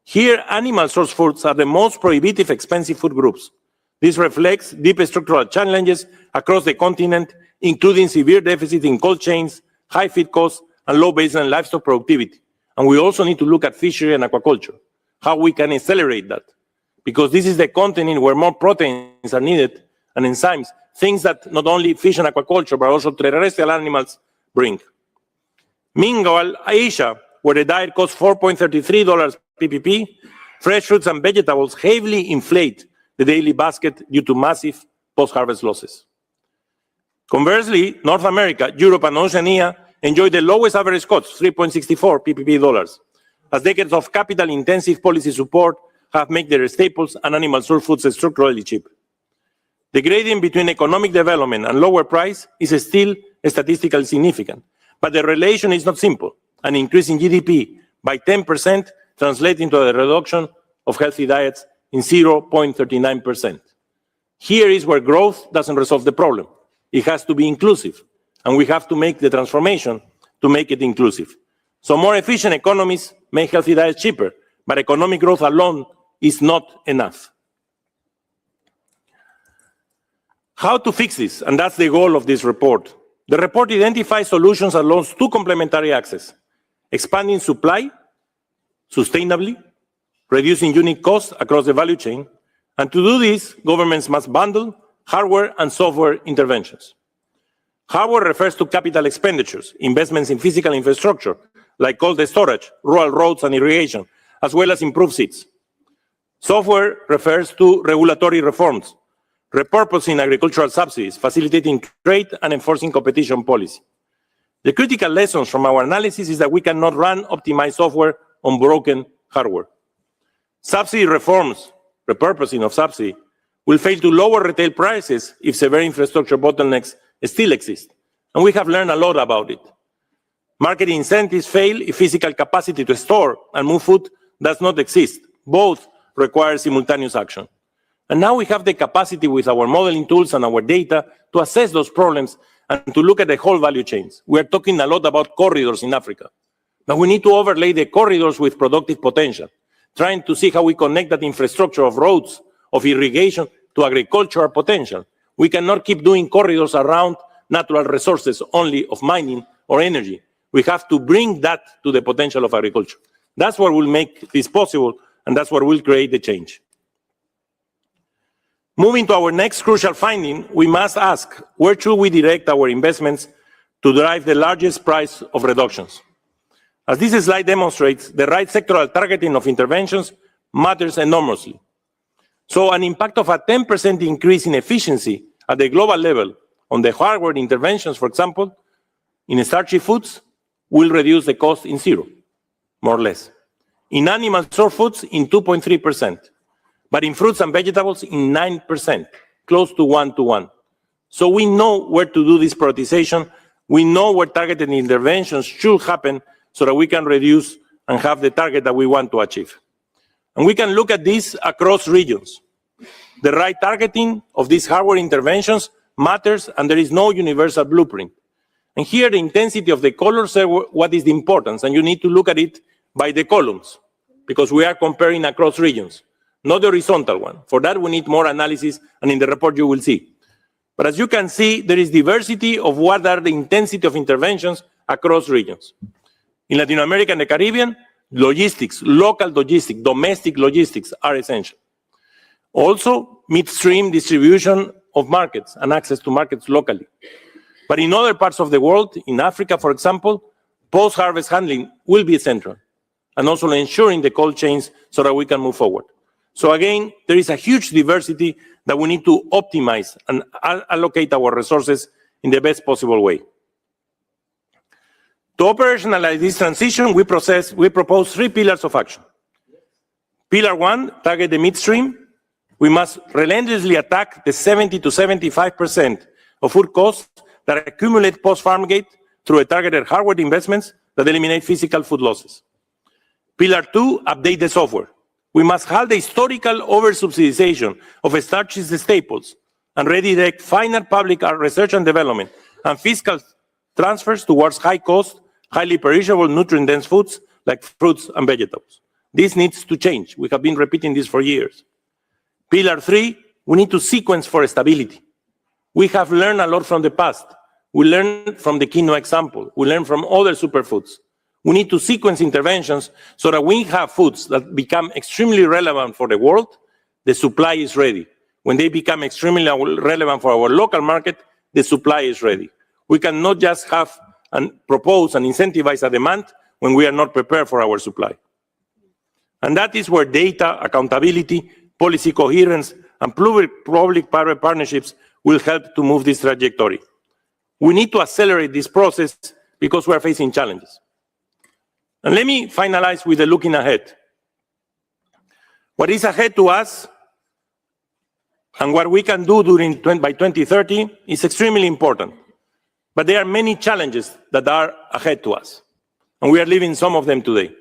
Here, animal source foods are the most prohibitive expensive food groups. This reflects deep structural challenges across the continent, including severe deficit in cold chains, high feed costs, and low baseline livestock productivity. And we also need to look at fishery and aquaculture, how we can accelerate that. Because this is the continent where more proteins are needed and enzymes, things that not only fish and aquaculture, but also terrestrial animals bring. Meanwhile, Asia, where the diet costs $4.33 PPP, fresh fruits and vegetables heavily inflate the daily basket due to massive post-harvest losses. Conversely, North America, Europe, and Oceania enjoy the lowest average cost, 3.64 PPP dollars, as decades of capital-intensive policy support have made their staples and animal source foods structurally cheap. The gradient between economic development and lower price is still statistically significant, but the relation is not simple. An increase in GDP by 10% translates into a reduction of healthy diets in 0.39%. Here is where growth doesn't resolve the problem. It has to be inclusive, and we have to make the transformation to make it inclusive. So more efficient economies make healthy diets cheaper, but economic growth alone is not enough. How to fix this? And that's the goal of this report. The report identifies solutions along two complementary axes: expanding supply sustainably, reducing unit costs across the value chain, and to do this, governments must bundle hardware and software interventions. Hardware refers to capital expenditures, investments in physical infrastructure, like cold storage, rural roads and irrigation, as well as improved seeds. Software refers to regulatory reforms, repurposing agricultural subsidies, facilitating trade and enforcing competition policy. The critical lessons from our analysis is that we cannot run optimized software on broken hardware. Subsidy reforms, repurposing of subsidy, will fail to lower retail prices if severe infrastructure bottlenecks still exist. And we have learned a lot about it. Market incentives fail if physical capacity to store and move food does not exist. Both require simultaneous action. And now we have the capacity with our modeling tools and our data to assess those problems and to look at the whole value chains. We are talking a lot about corridors in Africa. But we need to overlay the corridors with productive potential, trying to see how we connect that infrastructure of roads, of irrigation, to agricultural potential. We cannot keep doing corridors around natural resources only of mining or energy. We have to bring that to the potential of agriculture. That's what will make this possible, and that's what will create the change. Moving to our next crucial finding, we must ask, where should we direct our investments to drive the largest price of reductions? As this slide demonstrates, the right sectoral targeting of interventions matters enormously. So an impact of a 10% increase in efficiency at the global level on the hardware interventions, for example, in starchy foods, will reduce the cost in zero, more or less. In animal source foods, in 2.3%, but in fruits and vegetables, in 9%, close to 1-to-1. So we know where to do this prioritization. We know where targeted interventions should happen so that we can reduce and have the target that we want to achieve. And we can look at this across regions. The right targeting of these hardware interventions matters, and there is no universal blueprint. And here the intensity of the colors say what is the importance, and you need to look at it by the columns, because we are comparing across regions, not the horizontal one. For that, we need more analysis, and in the report you will see. But as you can see, there is diversity of what are the intensity of interventions across regions. In Latin America and the Caribbean, logistics, local logistics, domestic logistics are essential. Also, midstream distribution of markets and access to markets locally. But in other parts of the world, in Africa, for example, post-harvest handling will be central, and also ensuring the cold chains so that we can move forward. So again, there is a huge diversity that we need to optimize and allocate our resources in the best possible way. To operationalize this transition, we propose 3 pillars of action. Pillar 1, target the midstream. We must relentlessly attack the 70 to 75% of food costs that accumulate post-farm gate through a targeted hardware investments that eliminate physical food losses. Pillar 2, update the software. We must halt the historical over-subsidization of starches and staples and redirect final public research and development and fiscal transfers towards high-cost, highly perishable, nutrient-dense foods like fruits and vegetables. This needs to change. We have been repeating this for years. Pillar 3, we need to sequence for stability. We have learned a lot from the past. We learned from the quinoa example. We learned from other superfoods. We need to sequence interventions so that we have foods that become extremely relevant for the world, the supply is ready. When they become extremely relevant for our local market, the supply is ready. We cannot just have and propose and incentivize a demand when we are not prepared for our supply. And that is where data, accountability, policy coherence, and public-private partnerships will help to move this trajectory. We need to accelerate this process because we are facing challenges. And let me finalize with the looking ahead. What is ahead to us and what we can do by 2030 is extremely important. But there are many challenges that are ahead to us, and we are living some of them today.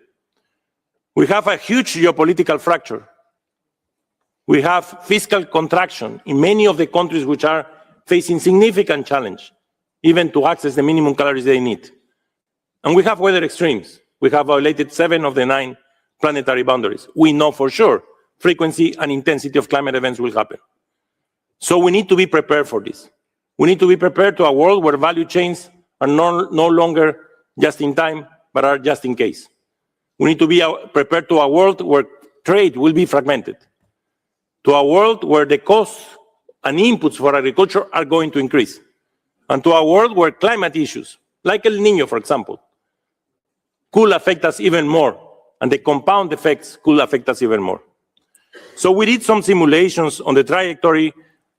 We have a huge geopolitical fracture. We have fiscal contraction in many of the countries which are facing significant challenge, even to access the minimum calories they need. And we have weather extremes. We have violated 7 of the 9 planetary boundaries. We know for sure frequency and intensity of climate events will happen. So we need to be prepared for this. We need to be prepared to a world where value chains are no longer just in time, but are just in case. We need to be prepared to a world where trade will be fragmented, to a world where the costs and inputs for agriculture are going to increase, and to a world where climate issues, like El Niño, for example, could affect us even more, and the compound effects could affect us even more. So we did some simulations on the trajectory,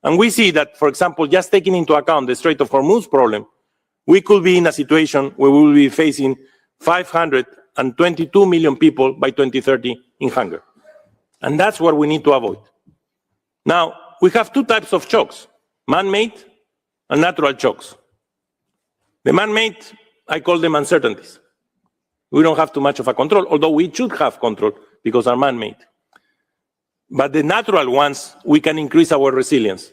and we see that, for example, just taking into account the Strait of Hormuz problem, we could be in a situation where we will be facing 522 million people by 2030 in hunger. And that's what we need to avoid. Now, we have 2 types of shocks, man-made and natural shocks. The man-made, I call them uncertainties. We don't have too much of a control, although we should have control because they're man-made. But the natural ones, we can increase our resilience,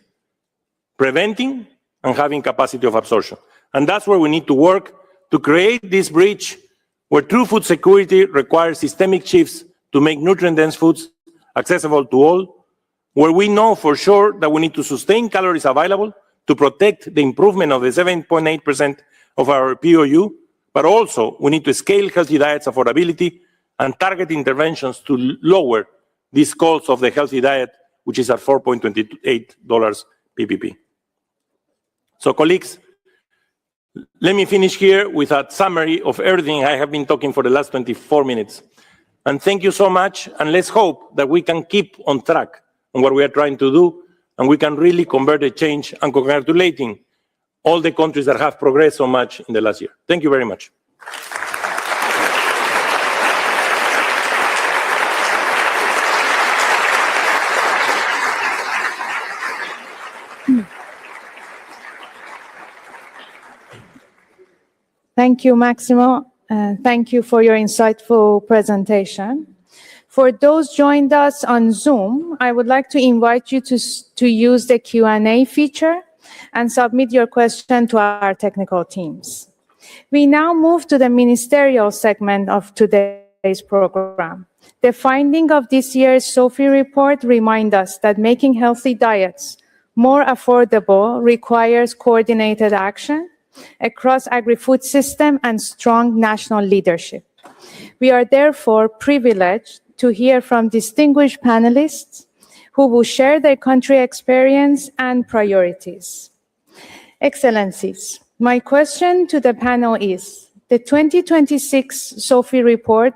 preventing and having capacity of absorption. And that's where we need to work to create this bridge where true food security requires systemic shifts to make nutrient-dense foods accessible to all, where we know for sure that we need to sustain calories available to protect the improvement of the 7.8% of our POU, but also we need to scale healthy diets affordability and target interventions to lower this cost of the healthy diet, which is at $4.28 PPP. So colleagues, let me finish here with a summary of everything I have been talking for the last 24 minutes. And thank you so much, and let's hope that we can keep on track on what we are trying to do, and we can really convert the change, and congratulating all the countries that have progressed so much in the last year. Thank you very much. Thank you, Maximo. Thank you for your insightful presentation. For those joined us on Zoom, I would like to invite you to use the Q&A feature and submit your question to our technical teams. We now move to the ministerial segment of today's program. The finding of this year's SOFI report remind us that making healthy diets more affordable requires coordinated action across agri-food system and strong national leadership. We are therefore privileged to hear from distinguished panelists who will share their country experience and priorities. Excellencies, my question to the panel is, the 2026 SOFI report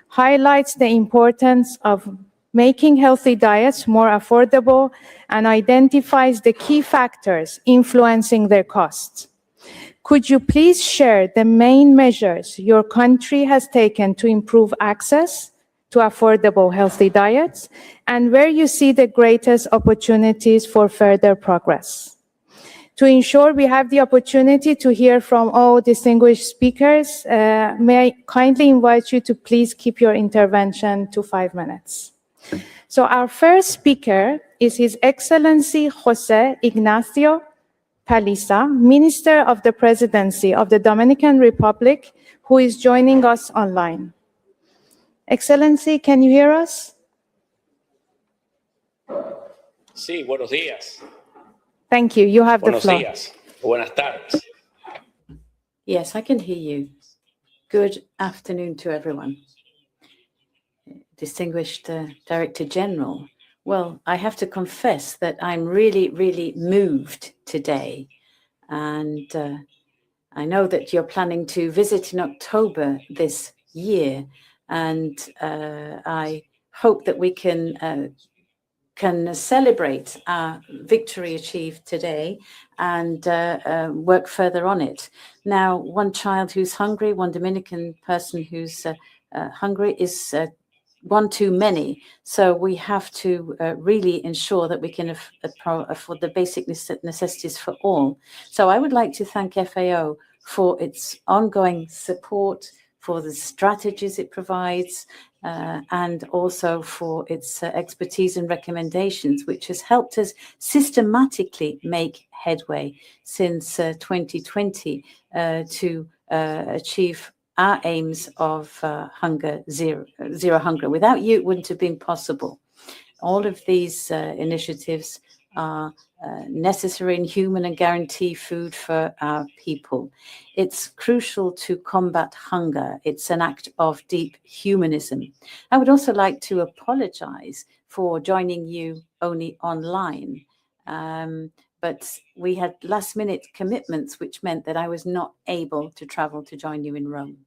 highlights the importance of making healthy diets more affordable and identifies the key factors influencing their costs. Could you please share the main measures your country has taken to improve access to affordable healthy diets and where you see the greatest opportunities for further progress? To ensure we have the opportunity to hear from all distinguished speakers, may I kindly invite you to please keep your intervention to 5 minutes. So our first speaker is His Excellency Jose Ignacio Paliza, Minister of the Presidency of the Dominican Republic, who is joining us online. Excellency, can you hear us? Sí, buenos días. Thank you. You have the Buenos floor. días. Buenas tardes. Yes, I can hear you. Good afternoon to everyone. Distinguished Director General, well, I have to confess that I'm really, really moved today. And I know that you're planning to visit in October this year. And I hope that we can celebrate our victory achieved today and work further on it. Now, one child who's hungry, one Dominican person who's hungry is one too many. So we have to really ensure that we can afford the basic necessities for all. So I would like to thank FAO for its ongoing support, for the strategies it provides, and also for its expertise and recommendations, which has helped us systematically make headway since 2020 to achieve our aims of zero hunger. Without you, it wouldn't have been possible. All of these initiatives are necessary and human and guarantee food for our people. It's crucial to combat hunger. It's an act of deep humanism. I would also like to apologize for joining you only online. But we had last-minute commitments, which meant that I was not able to travel to join you in Rome.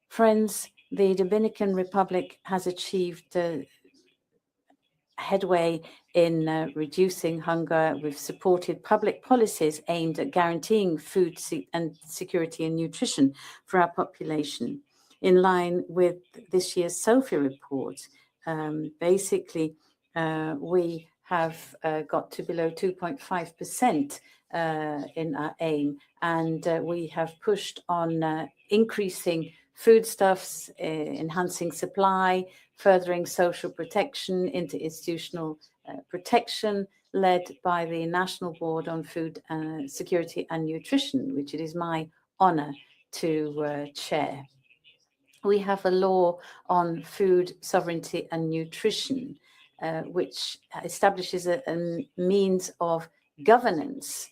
Friends, the Dominican Republic has achieved headway in reducing hunger. We've supported public policies aimed at guaranteeing food and security and nutrition for our population. In line with this year's SOFI report, basically, we have got to below 2.5% in our aim, and we have pushed on increasing foodstuffs, enhancing supply, furthering social protection, interinstitutional protection, led by the National Board on Food Security and Nutrition, which it is my honor to chair. We have a law on food sovereignty and nutrition, which establishes a means of governance,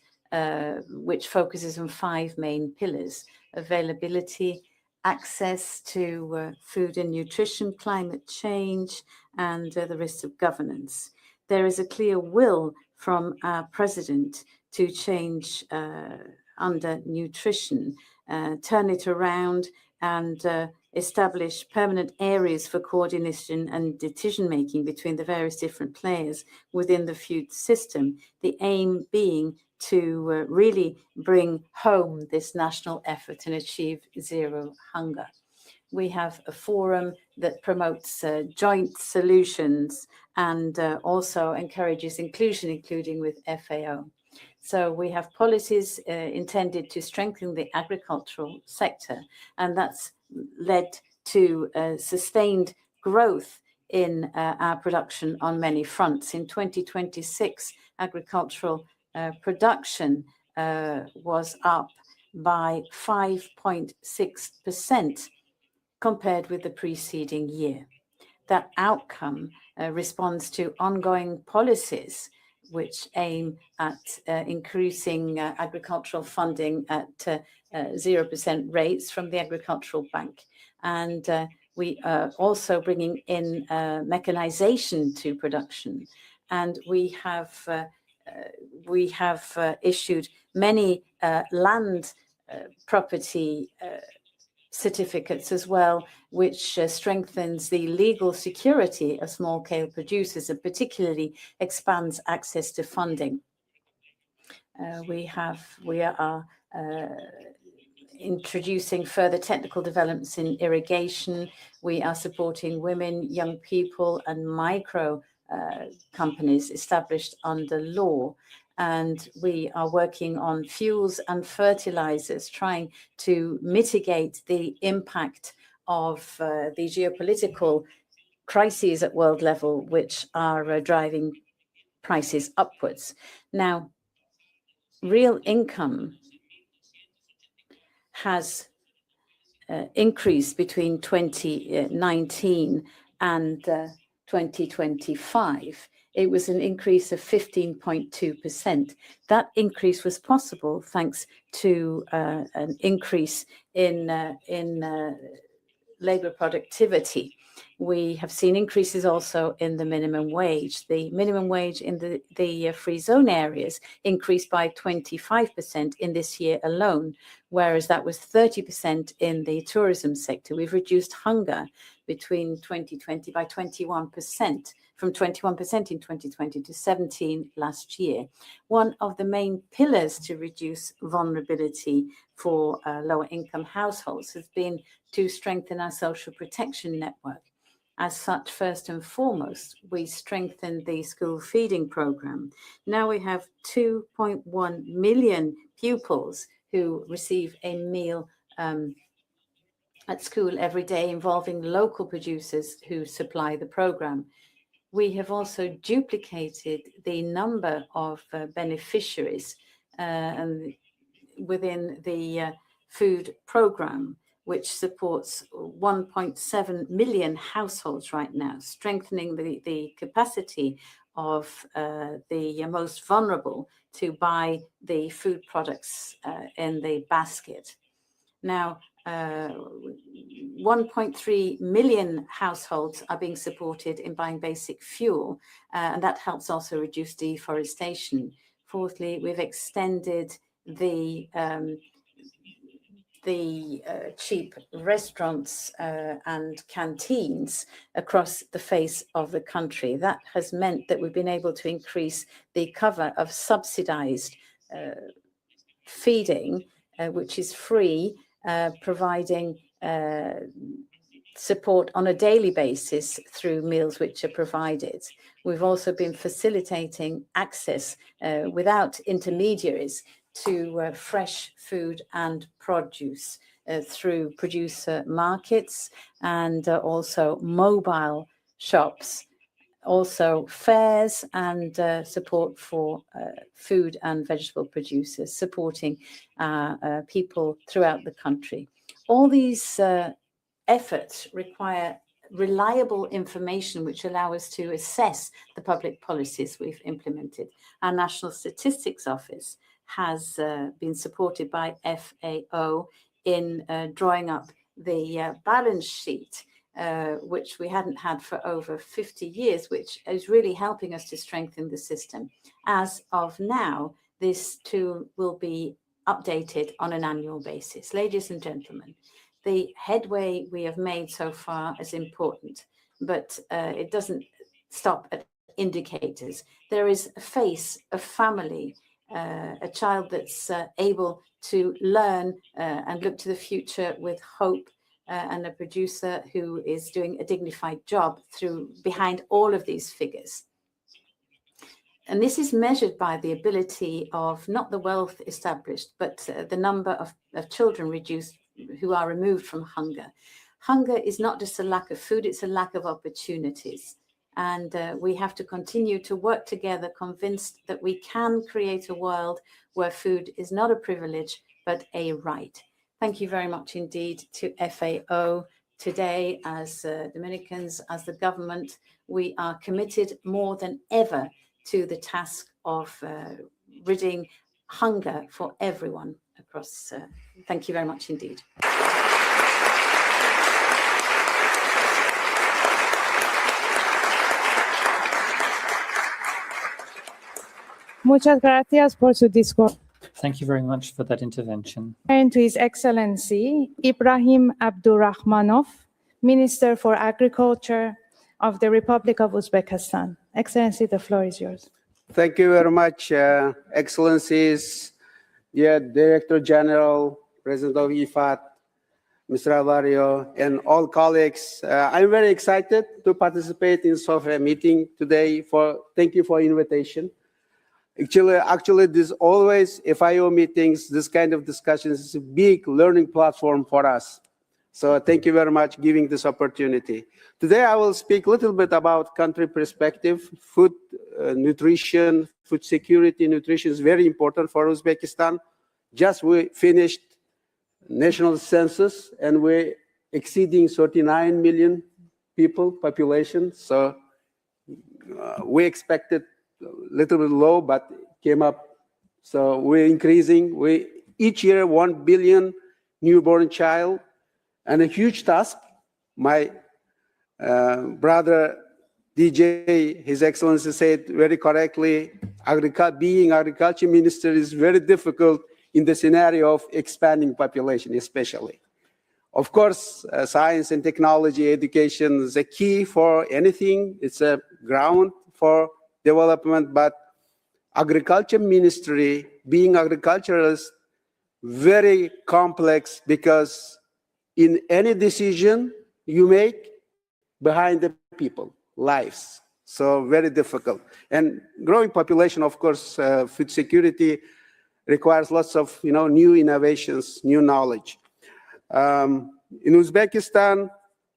which focuses on 5 main pillars: availability, access to food and nutrition, climate change, and the risks of governance. There is a clear will from our president to change under nutrition, turn it around, and establish permanent areas for coordination and decision-making between the various different players within the food system, the aim being to really bring home this national effort and achieve zero hunger. We have a forum that promotes joint solutions and also encourages inclusion, including with FAO. So we have policies intended to strengthen the agricultural sector, and that's led to sustained growth in our production on many fronts. In 2026, agricultural production was up by 5.6% compared with the preceding year. That outcome responds to ongoing policies which aim at increasing agricultural funding at 0% rates from the Agricultural Bank. And we are also bringing in mechanization to production. And we have issued many land property certificates as well, which strengthens the legal security of small-scale producers and particularly expands access to funding. We are introducing further technical developments in irrigation. We are supporting women, young people, and micro companies established under law. And we are working on fuels and fertilizers, trying to mitigate the impact of the geopolitical crises at world level, which are driving prices upwards. Now, real income has increased between 2019 and 2025. It was an increase of 15.2%. That increase was possible thanks to an increase in labor productivity. We have seen increases also in the minimum wage. The minimum wage in the free zone areas increased by 25% in this year alone, whereas that was 30% in the tourism sector. We've reduced hunger between 2020 by 21%, from 21% in 2020 to 17% last year. One of the main pillars to reduce vulnerability for lower income households has been to strengthen our social protection network. As such, first and foremost, we strengthened the school feeding program. Now we have 2.1 million pupils who receive a meal at school every day, involving local producers who supply the program. We have also duplicated the number of beneficiaries within the food program, which supports 1.7 million households right now, strengthening the capacity of the most vulnerable to buy the food products in the basket. Now, 1.3 million households are being supported in buying basic fuel, and that helps also reduce deforestation. Fourthly, we've extended the cheap restaurants and canteens across the face of the country. That has meant that we've been able to increase the cover of subsidized feeding, which is free, providing support on a daily basis through meals which are provided. We've also been facilitating access without intermediaries to fresh food and produce through producer markets and also mobile shops, also fairs and support for food and vegetable producers, supporting people throughout the country. All these efforts require reliable information which allow us to assess the public policies we've implemented. Our National Statistics Office has been supported by FAO in drawing up the balance sheet, which we hadn't had for over 50 years, which is really helping us to strengthen the system. As of now, this tool will be updated on an annual basis. Ladies and gentlemen, the headway we have made so far is important, but it doesn't stop at indicators. There is a face, a family, a child that's able to learn and look to the future with hope, and a producer who is doing a dignified job behind all of these figures. And this is measured by the ability of not the wealth established, but the number of children reduced who are removed from hunger. Hunger is not just a lack of food, it's a lack of opportunities. And we have to continue to work together, convinced that we can create a world where food is not a privilege, but a right. Thank you very much indeed to FAO. Today, as Dominicans, as the government, we are committed more than ever to the task of ridding hunger for everyone across. Thank you very much indeed. Muchas gracias por su discurso. Thank you very much for that intervention. And to His Excellency Ibrahim Abdurrahmanov, Minister for Agriculture of the Republic of Uzbekistan. Excellency, the floor is yours. Thank you very much, Excellencies, dear Director General, President of IFAD, Mr. Alvario, and all colleagues. I'm very excited to participate in SOFI meeting today. Thank you for invitation. Actually, this always FIO meetings, this kind of discussions is a big learning platform for us. So thank you very much for giving this opportunity. Today, I will speak a little bit about country perspective. Food, nutrition, food security, nutrition is very important for Uzbekistan. Just we finished national census and we're exceeding 39 million people population. So we expected a little bit low, but came up. So we're increasing. Each year, 1 billion newborn child, and a huge task. My brother DJ, His Excellency said very correctly, being agriculture minister is very difficult in the scenario of expanding population, especially. Of course, science and technology education is a key for anything. It's a ground for development, but agriculture ministry, being agriculturalist, very complex because in any decision you make behind the people, lives. So very difficult. And growing population, of course, food security requires lots of new innovations, new knowledge. In Uzbekistan,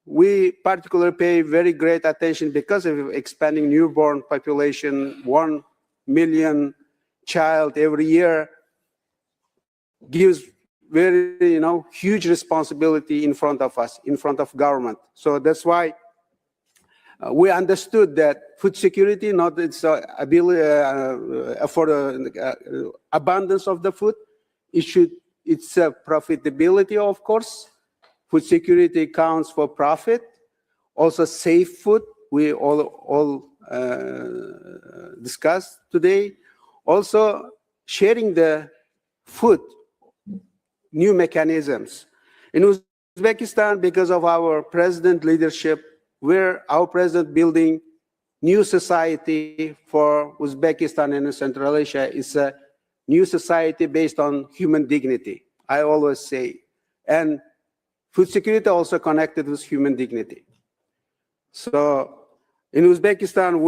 we particularly pay very great attention because of expanding newborn population, 1 million child every year gives very, huge responsibility in front of us, in front of government. So that's why we understood that food security, not its ability for the abundance of the food, it's a profitability, of course. Food security counts for profit, also safe food, we all discussed today. Also sharing the food, new mechanisms. In Uzbekistan, because of our president leadership, our president building new society for Uzbekistan and Central Asia is a new society based on human dignity, I always say. And food security also connected with human dignity. So in Uzbekistan,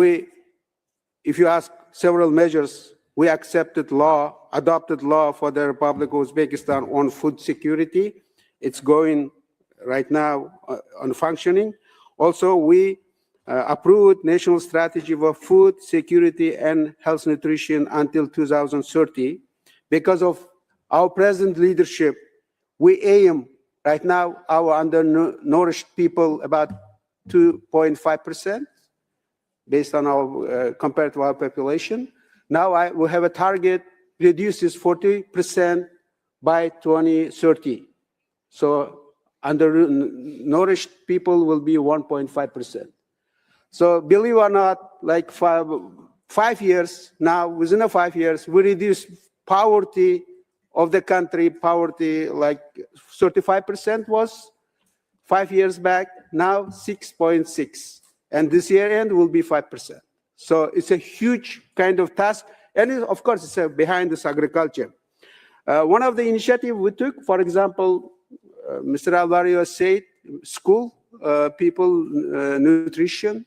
if you ask several measures, we adopted law for the Republic of Uzbekistan on food security. It's going right now on functioning. Also, we approved national strategy for food security and health nutrition until 2030. Because of our present leadership, we aim right now our undernourished people about 2.5% based on our compared to our population. Now we have a target reduces 40% by 2030. So undernourished people will be 1.5%. So believe it or not, like 5 years now, within 5 years, we reduce poverty of the country. Poverty like 35% was 5 years back, now 6.6. And this year end will be 5%. So it's a huge kind of task. And of course, it's behind this agriculture. One of the initiatives we took, for example, Mr. Alvario said, school, people, nutrition.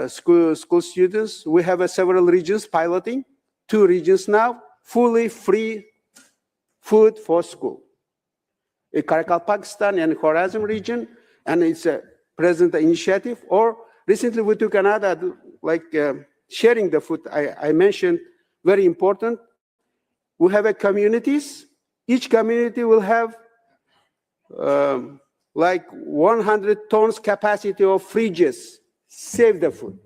school students. We have several regions piloting, 2 regions now, fully free food for school. In Karakal, Pakistan and Khorasan region, and it's a present initiative. Or recently we took another, like sharing the food I mentioned, very important. We have a communities. Each community will have like 100 tons capacity of fridges, save the food.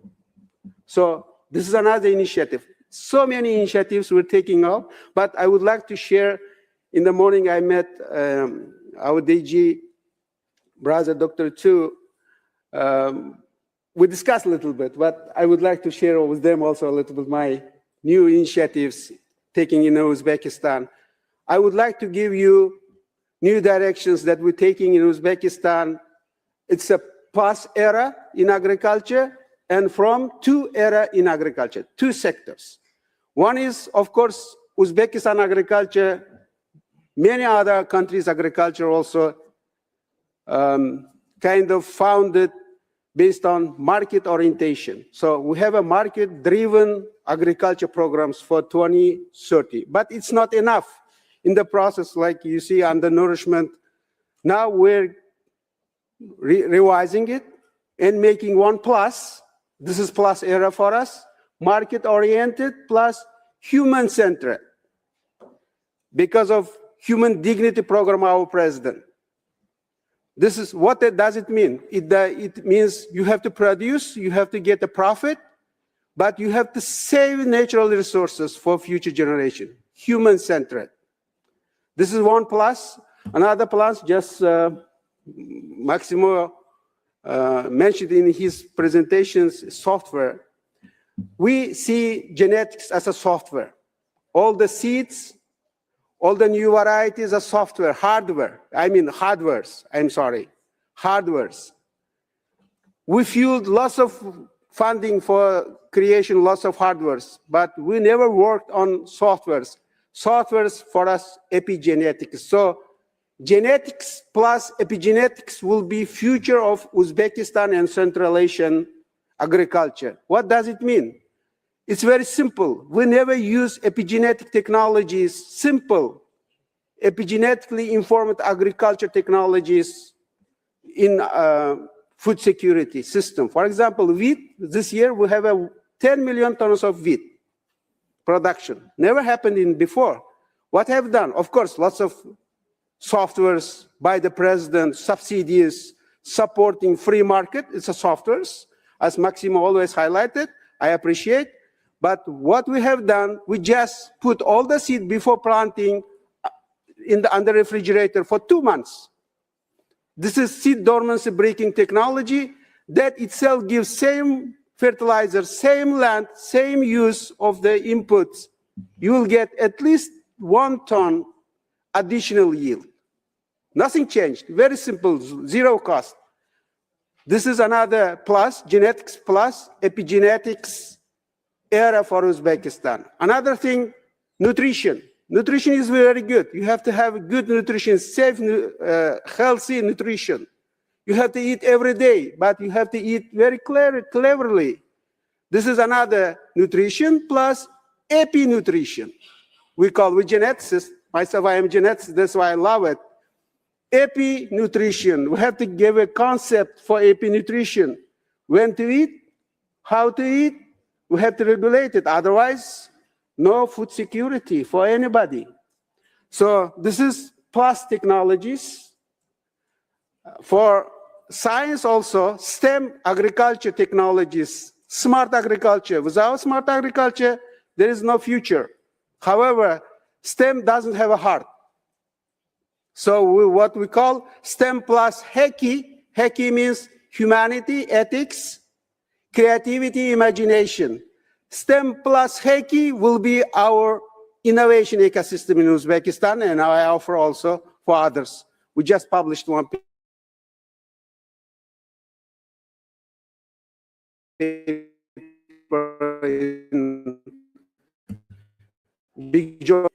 So this is another initiative. So many initiatives we're taking up, but I would like to share. In the morning, I met our DG brother, Dr. Tu. We discussed a little bit, but I would like to share with them also a little bit my new initiatives taking in Uzbekistan. I would like to give you new directions that we're taking in Uzbekistan. It's a past era in agriculture and from 2 era in agriculture, 2 sectors. One is, of course, Uzbekistan agriculture. Many other countries' agriculture also kind of founded based on market orientation. So we have a market-driven agriculture programs for 2030, but it's not enough. In the process, like you see, undernourishment, now we're revising it and making 1 plus. This is plus era for us, market-oriented plus human-centered. Because of Human Dignity Program, our president. This is what does it mean? It means you have to produce, you have to get a profit, but you have to save natural resources for future generation, human-centered. This is 1 plus. Another plus, just Maximo mentioned in his presentations, software. We see genetics as a software. All the seeds, all the new varieties are software, hardwares. We fueled lots of funding for creation, lots of hardwares, but we never worked on softwares. Softwares for us, epigenetics. So genetics plus epigenetics will be future of Uzbekistan and Central Asian agriculture. What does it mean? It's very simple. We never use epigenetic technologies, simple, epigenetically informed agriculture technologies in food security system. For example, wheat, this year we have 10 million tons of wheat production. Never happened in before. What have done? Of course, lots of softwares by the president, subsidies, supporting free market. It's a softwares, as Maximo always highlighted. I appreciate. But what we have done, we just put all the seed before planting under refrigerator for 2 months. This is seed dormancy breaking technology that itself gives same fertilizer, same land, same use of the inputs. You will get at least 1 ton additional yield. Nothing changed. Very simple, 0 cost. This is another plus, genetics plus epigenetics era for Uzbekistan. Another thing, nutrition. Nutrition is very good. You have to have good nutrition, safe, healthy nutrition. You have to eat every day, but you have to eat very cleverly. This is another nutrition plus epi-nutrition. We geneticists. Myself, I am a geneticist, that's why I love it. Epi-nutrition. We have to give a concept for epi-nutrition. When to eat, how to eat, we have to regulate it. Otherwise, no food security for anybody. So this is plus technologies. For science also, STEM agriculture technologies, smart agriculture. Without smart agriculture, there is no future. However, STEM doesn't have a heart. So what we call STEM plus HECI. HECI means humanity, ethics, creativity, imagination. STEM plus HECI will be our innovation ecosystem in Uzbekistan, and I offer also for others. We just published one paper in Big Joy.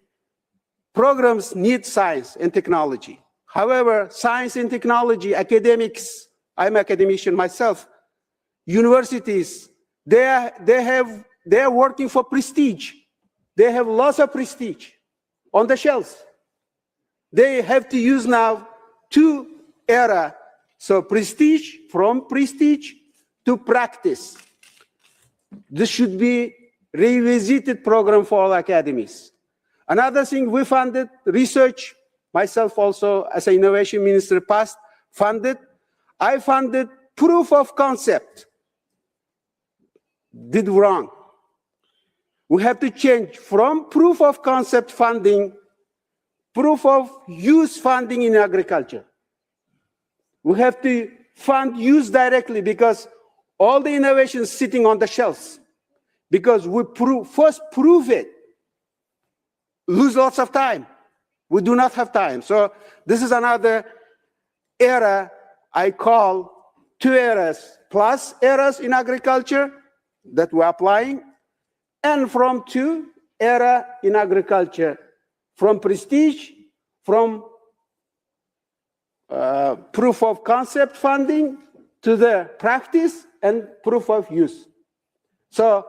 Programs need science and technology. However, science and technology, academics, I'm an academician myself, universities, they are working for prestige. They have lots of prestige on the shelves. They have to use now two era. So prestige, from prestige to practice. This should be revisited program for all academies. Another thing, we funded research, myself also as an innovation minister past, funded. I funded proof of concept. Did wrong. We have to change from proof of concept funding, proof of use funding in agriculture. We have to fund use directly because all the innovations sitting on the shelves. Because we first prove it, lose lots of time. We do not have time. So this is another era I call 2 eras, plus eras in agriculture that we're applying, and from 2 era in agriculture, from prestige, from proof of concept funding to the practice and proof of use. So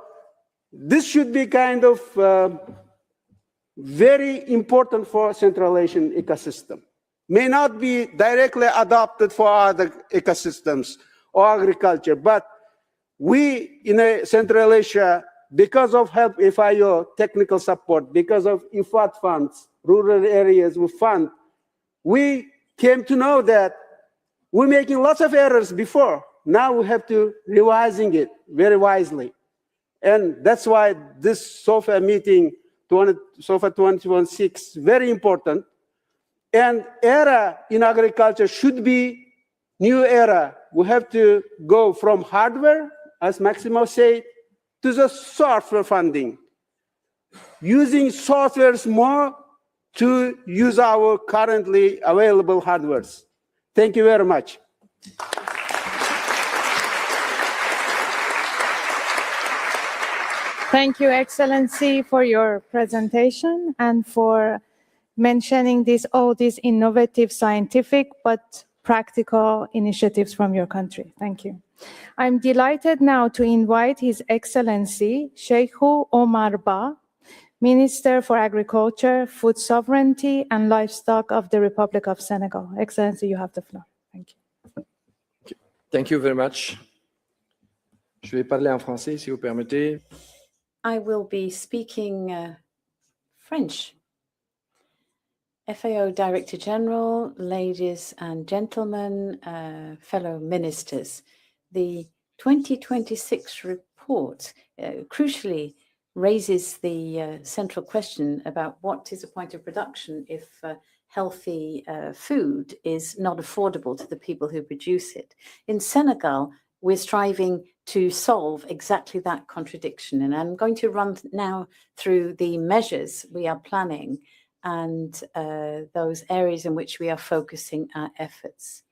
this should be kind of very important for Central Asian ecosystem. May not be directly adopted for other ecosystems or agriculture, but we in Central Asia, because of help FIO technical support, because of IFAD funds, rural areas we fund, we came to know that we're making lots of errors before. Now we have to revising it very wisely. And that's why this SOFA meeting, SOFA 2016, very important. And era in agriculture should be new era. We have to go from hardware, as Maximo said, to the software funding. Using softwares more to use our currently available hardwares. Thank you very much. Thank you, Excellency, for your presentation and for mentioning all these innovative scientific but practical initiatives from your country. Thank you. I'm delighted now to invite His Excellency Sheikhu Omar Ba, Minister for Agriculture, Food Sovereignty and Livestock of the Republic of Senegal. Excellency, you have the floor. Thank you. Thank you very much. Je vais parler en français, si vous permettez. I will be speaking French. FAO Director General, ladies and gentlemen, fellow ministers, the 2026 report crucially raises the central question about what is a point of production if healthy food is not affordable to the people who produce it. In Senegal, we're striving to solve exactly that contradiction. And I'm going to run now through the measures we are planning and those areas in which we are focusing our efforts.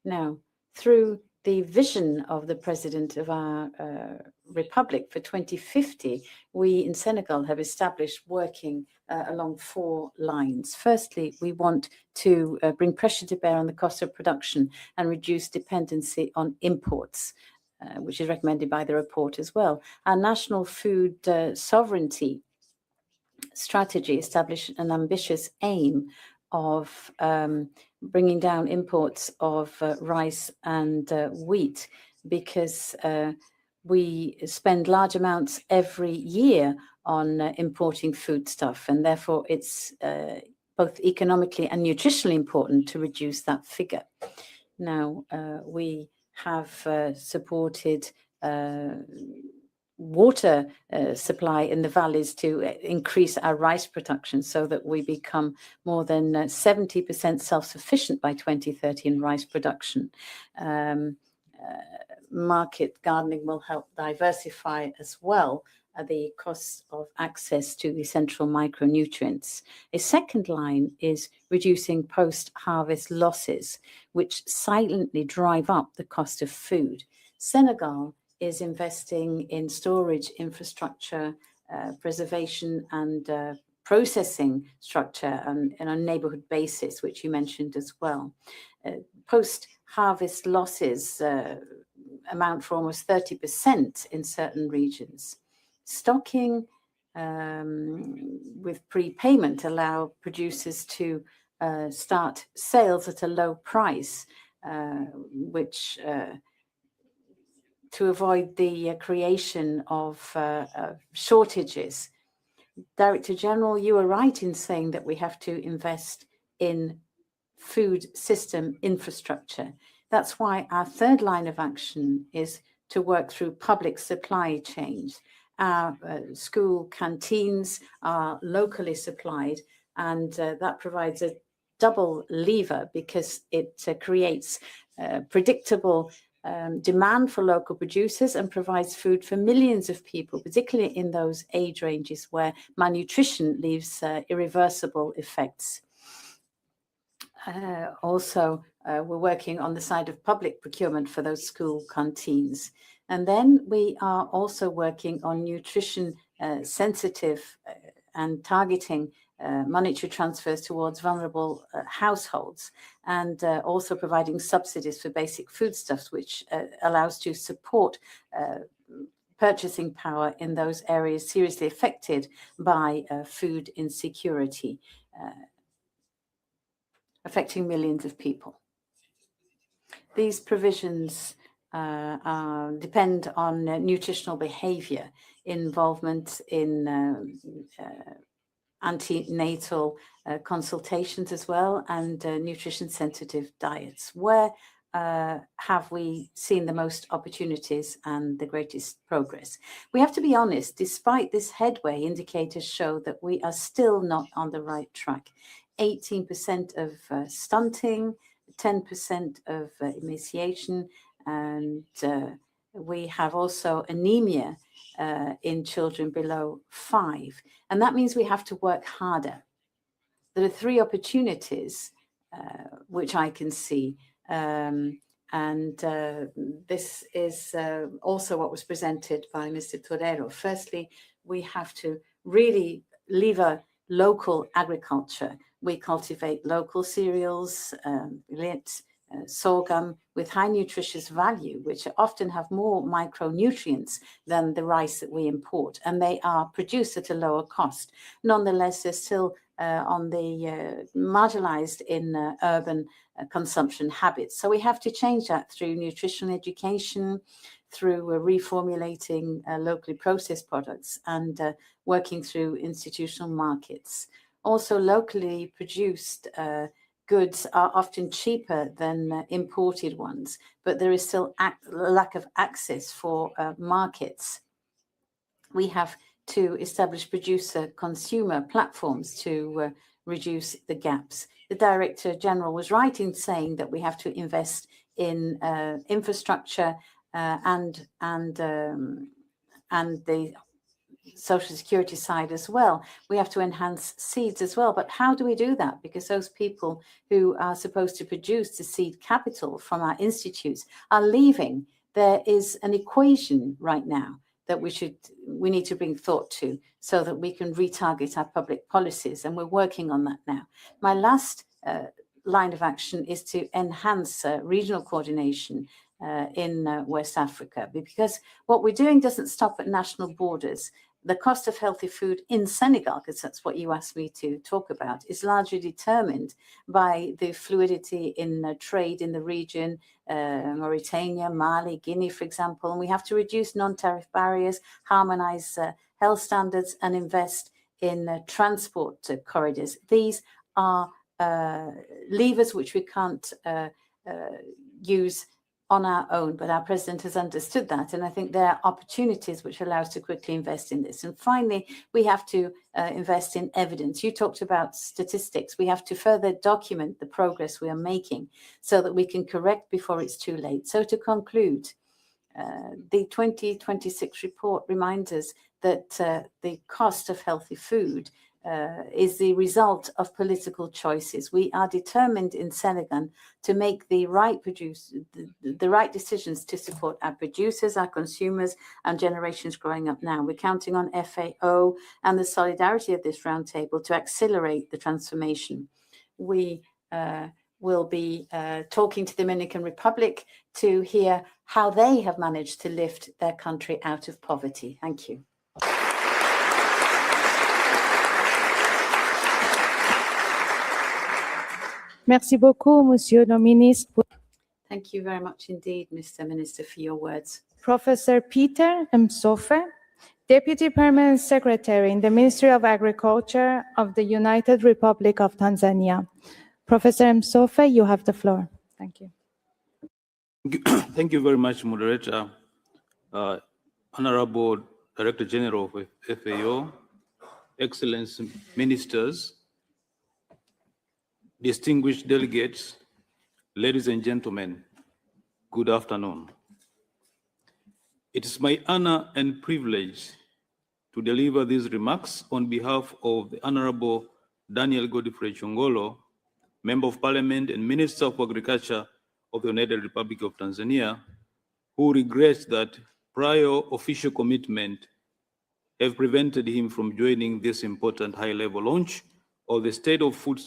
Now, through the vision of the President of our Republic for 2050, we in Senegal have established working along 4 lines. Firstly, we want to bring pressure to bear on the cost of production and reduce dependency on imports, which is recommended by the report as well. Our national food sovereignty strategy established an ambitious aim of bringing down imports of rice and wheat, because we spend large amounts every year on importing foodstuff, and therefore it's both economically and nutritionally important to reduce that figure. Now, we have supported water supply in the valleys to increase our rice production so that we become more than 70% self-sufficient by 2030 in rice production. Market gardening will help diversify as well the costs of access to the essential micronutrients. A second line is reducing post-harvest losses, which silently drive up the cost of food. Senegal is investing in storage infrastructure, preservation and processing structure on a neighborhood basis, which you mentioned as well. Post-harvest losses amount for almost 30% in certain regions. Stocking with prepayment allow producers to start sales at a low price, which to avoid the creation of shortages. Director General, you are right in saying that we have to invest in food system infrastructure. That's why our third line of action is to work through public supply chains. Our school canteens are locally supplied, and that provides a double lever because it creates predictable demand for local producers and provides food for millions of people, particularly in those age ranges where malnutrition leaves irreversible effects. Also, we're working on the side of public procurement for those school canteens. And then we are also working on nutrition sensitive and targeting monetary transfers towards vulnerable households, and also providing subsidies for basic foodstuffs, which allows to support purchasing power in those areas seriously affected by food insecurity, affecting millions of people. These provisions depend on nutritional behavior, involvement in antenatal consultations as well, and nutrition-sensitive diets. Where have we seen the most opportunities and the greatest progress? We have to be honest, despite this headway, indicators show that we are still not on the right track. 18% of stunting, 10% of emaciation, and we have also anemia in children below 5. And that means we have to work harder. There are 3 opportunities which I can see. This is also what was presented by Mr. Torero. Firstly, we have to really lever local agriculture. We cultivate local cereals, millet, sorghum with high nutritious value, which often have more micronutrients than the rice that we import, and they are produced at a lower cost. Nonetheless, they're still on the marginalized in urban consumption habits. So we have to change that through nutritional education, through reformulating locally processed products, and working through institutional markets. Also, locally produced goods are often cheaper than imported ones, but there is still a lack of access for markets. We have to establish producer-consumer platforms to reduce the gaps. The Director General was right in saying that we have to invest in infrastructure and the social security side as well. We have to enhance seeds as well. But how do we do that? Because those people who are supposed to produce the seed capital from our institutes are leaving. There is an equation right now that we need to bring thought to so that we can retarget our public policies, and we're working on that now. My last line of action is to enhance regional coordination in West Africa, because what we're doing doesn't stop at national borders. The cost of healthy food in Senegal, because that's what you asked me to talk about, is largely determined by the fluidity in trade in the region, Mauritania, Mali, Guinea, for example. And we have to reduce non-tariff barriers, harmonize health standards, and invest in transport corridors. These are levers which we can't use on our own, but our president has understood that. And I think there are opportunities which allow us to quickly invest in this. And finally, we have to invest in evidence. You talked about statistics. We have to further document the progress we are making so that we can correct before it's too late. So to conclude, the 2026 report reminds us that the cost of healthy food is the result of political choices. We are determined in Senegal to make the right decisions to support our producers, our consumers, and generations growing up now. We're counting on FAO and the solidarity of this roundtable to accelerate the transformation. We will be talking to the Dominican Republic to hear how they have managed to lift their country out of poverty. Thank you. Merci beaucoup, Monsieur le Ministre. Thank you very much indeed, Mr. Minister, for your words. Professor Peter Msofe, Deputy Permanent Secretary in the Ministry of Agriculture of the United Republic of Tanzania. Professor Msofe, you have the floor. Thank you. Thank you very much, Moderator. Honorable Director General of FAO, Excellency Ministers, distinguished delegates, ladies and gentlemen, good afternoon. It is my honor and privilege to deliver these remarks on behalf of the Honorable Daniel Godfrey Chongolo, Member of Parliament and Minister of Agriculture of the United Republic of Tanzania, who regrets that prior official commitment have prevented him from joining this important high-level launch of the State of Food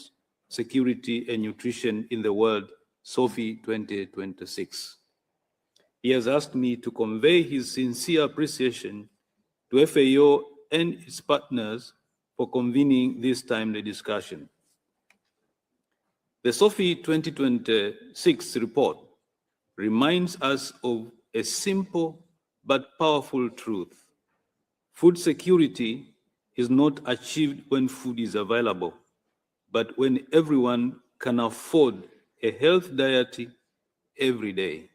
Security and Nutrition in the World, SOFI 2026. He has asked me to convey his sincere appreciation to FAO and its partners for convening this timely discussion. The SOFI 2026 report reminds us of a simple but powerful truth. Food security is not achieved when food is available, but when everyone can afford a healthy diet every day.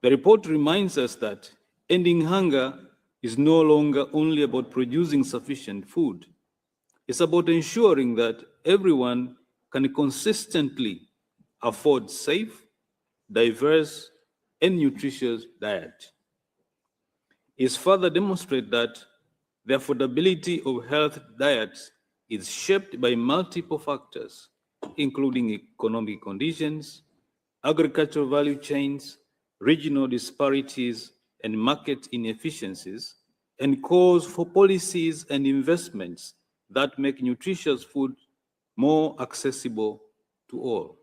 The report reminds us that ending hunger is no longer only about producing sufficient food. It's about ensuring that everyone can consistently afford safe, diverse, and nutritious diet. It further demonstrates that the affordability of healthy diets is shaped by multiple factors, including economic conditions, agricultural value chains, regional disparities, and market inefficiencies, and calls for policies and investments that make nutritious food more accessible to all.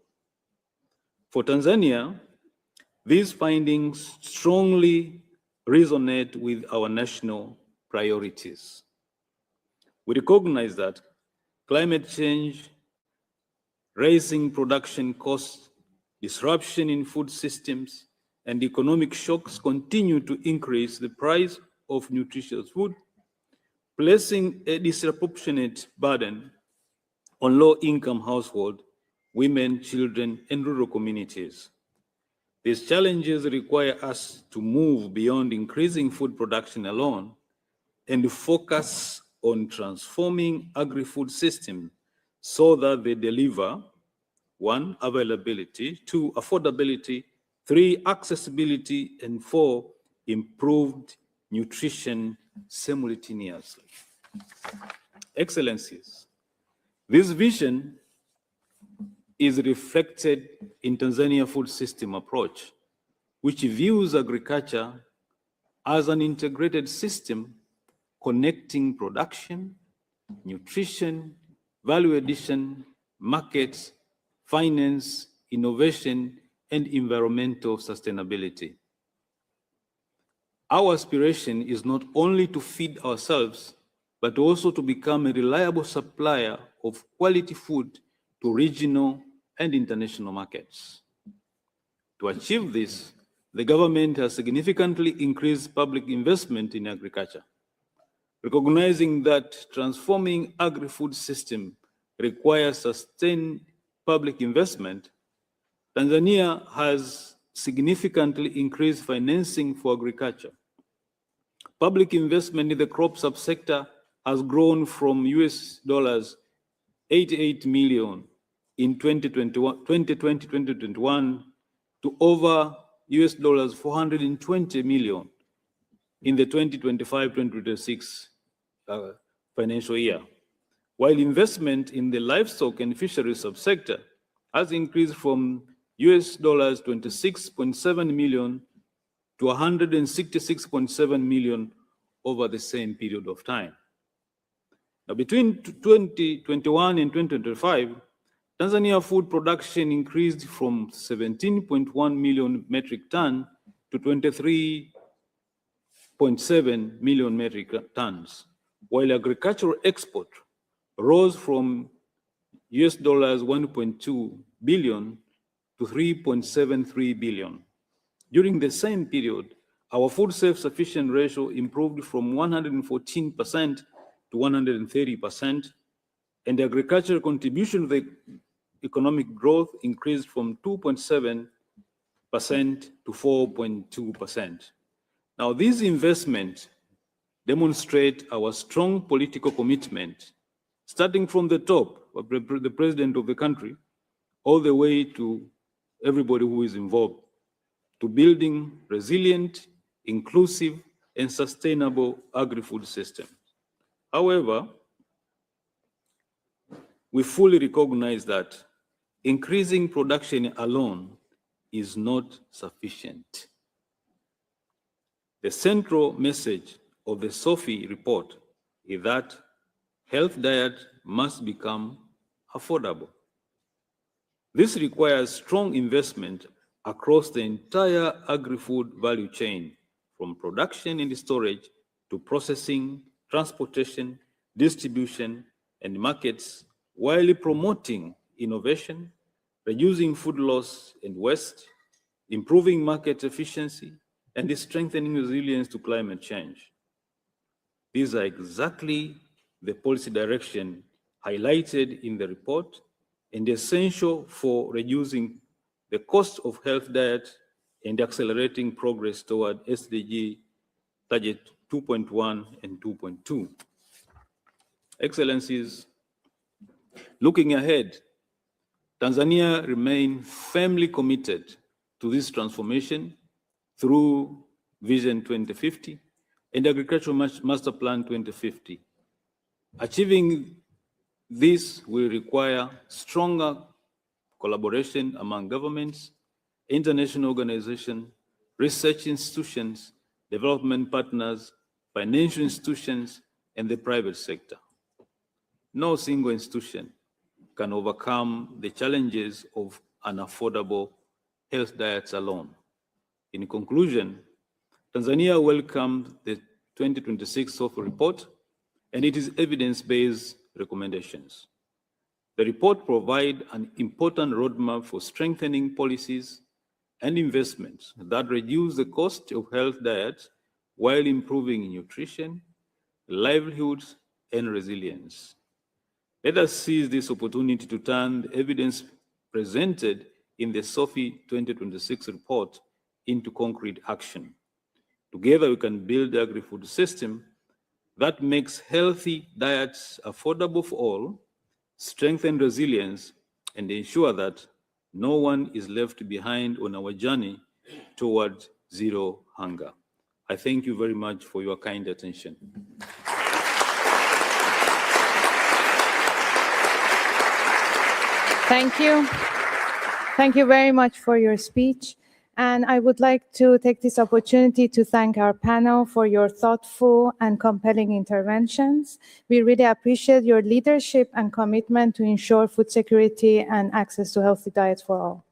For Tanzania, these findings strongly resonate with our national priorities. We recognize that climate change, rising production costs, disruption in food systems, and economic shocks continue to increase the price of nutritious food, placing a disproportionate burden on low-income households, women, children, and rural communities. These challenges require us to move beyond increasing food production alone and focus on transforming agri-food systems so that they deliver 1, availability, 2, affordability, 3, accessibility, and 4, improved nutrition simultaneously. Excellencies, this vision is reflected in Tanzania food system approach, which views agriculture as an integrated system connecting production, nutrition, value addition, markets, finance, innovation, and environmental sustainability. Our aspiration is not only to feed ourselves, but also to become a reliable supplier of quality food to regional and international markets. To achieve this, the government has significantly increased public investment in agriculture. Recognizing that transforming agri-food system requires sustained public investment, Tanzania has significantly increased financing for agriculture. Public investment in the crop subsector has grown from $88 million in 2020-2021 to over $420 million in the 2025-2026 financial year, while investment in the livestock and fisheries subsector has increased from $26.7 million to $166.7 million over the same period of time. Now, between 2021 and 2025, Tanzania food production increased from 17.1 million metric ton to 23.7 million metric tons, while agricultural export rose from US dollars 1.2 billion to 3.73 billion. During the same period, our food self-sufficient ratio improved from 114% to 130%, and the agricultural contribution to the economic growth increased from 2.7% to 4.2%. Now, these investments demonstrate our strong political commitment, starting from the top of the president of the country, all the way to everybody who is involved, to building resilient, inclusive, and sustainable agri-food systems. However, we fully recognize that increasing production alone is not sufficient. The central message of the SOFI report is that health diet must become affordable. This requires strong investment across the entire agri-food value chain, from production and storage to processing, transportation, distribution, and markets, while promoting innovation, reducing food loss and waste, improving market efficiency, and strengthening resilience to climate change. These are exactly the policy direction highlighted in the report and essential for reducing the cost of health diet and accelerating progress toward SDG target 2.1 and 2.2. Excellencies, looking ahead, Tanzania remains firmly committed to this transformation through Vision 2050 and Agricultural Master Plan 2050. Achieving this will require stronger collaboration among governments, international organizations, research institutions, development partners, financial institutions, and the private sector. No single institution can overcome the challenges of unaffordable health diets alone. In conclusion, Tanzania welcomes the 2026 SOFI report and its evidence-based recommendations. The report provides an important roadmap for strengthening policies and investments that reduce the cost of health diets while improving nutrition, livelihoods, and resilience. Let us seize this opportunity to turn the evidence presented in the SOFI 2026 report into concrete action. Together, we can build the agri-food system that makes healthy diets affordable for all, strengthen resilience, and ensure that no one is left behind on our journey toward zero hunger. I thank you very much for your kind attention. Thank you. Thank you very much for your speech. And I would like to take this opportunity to thank our panel for your thoughtful and compelling interventions. We really appreciate your leadership and commitment to ensure food security and access to healthy diets for all.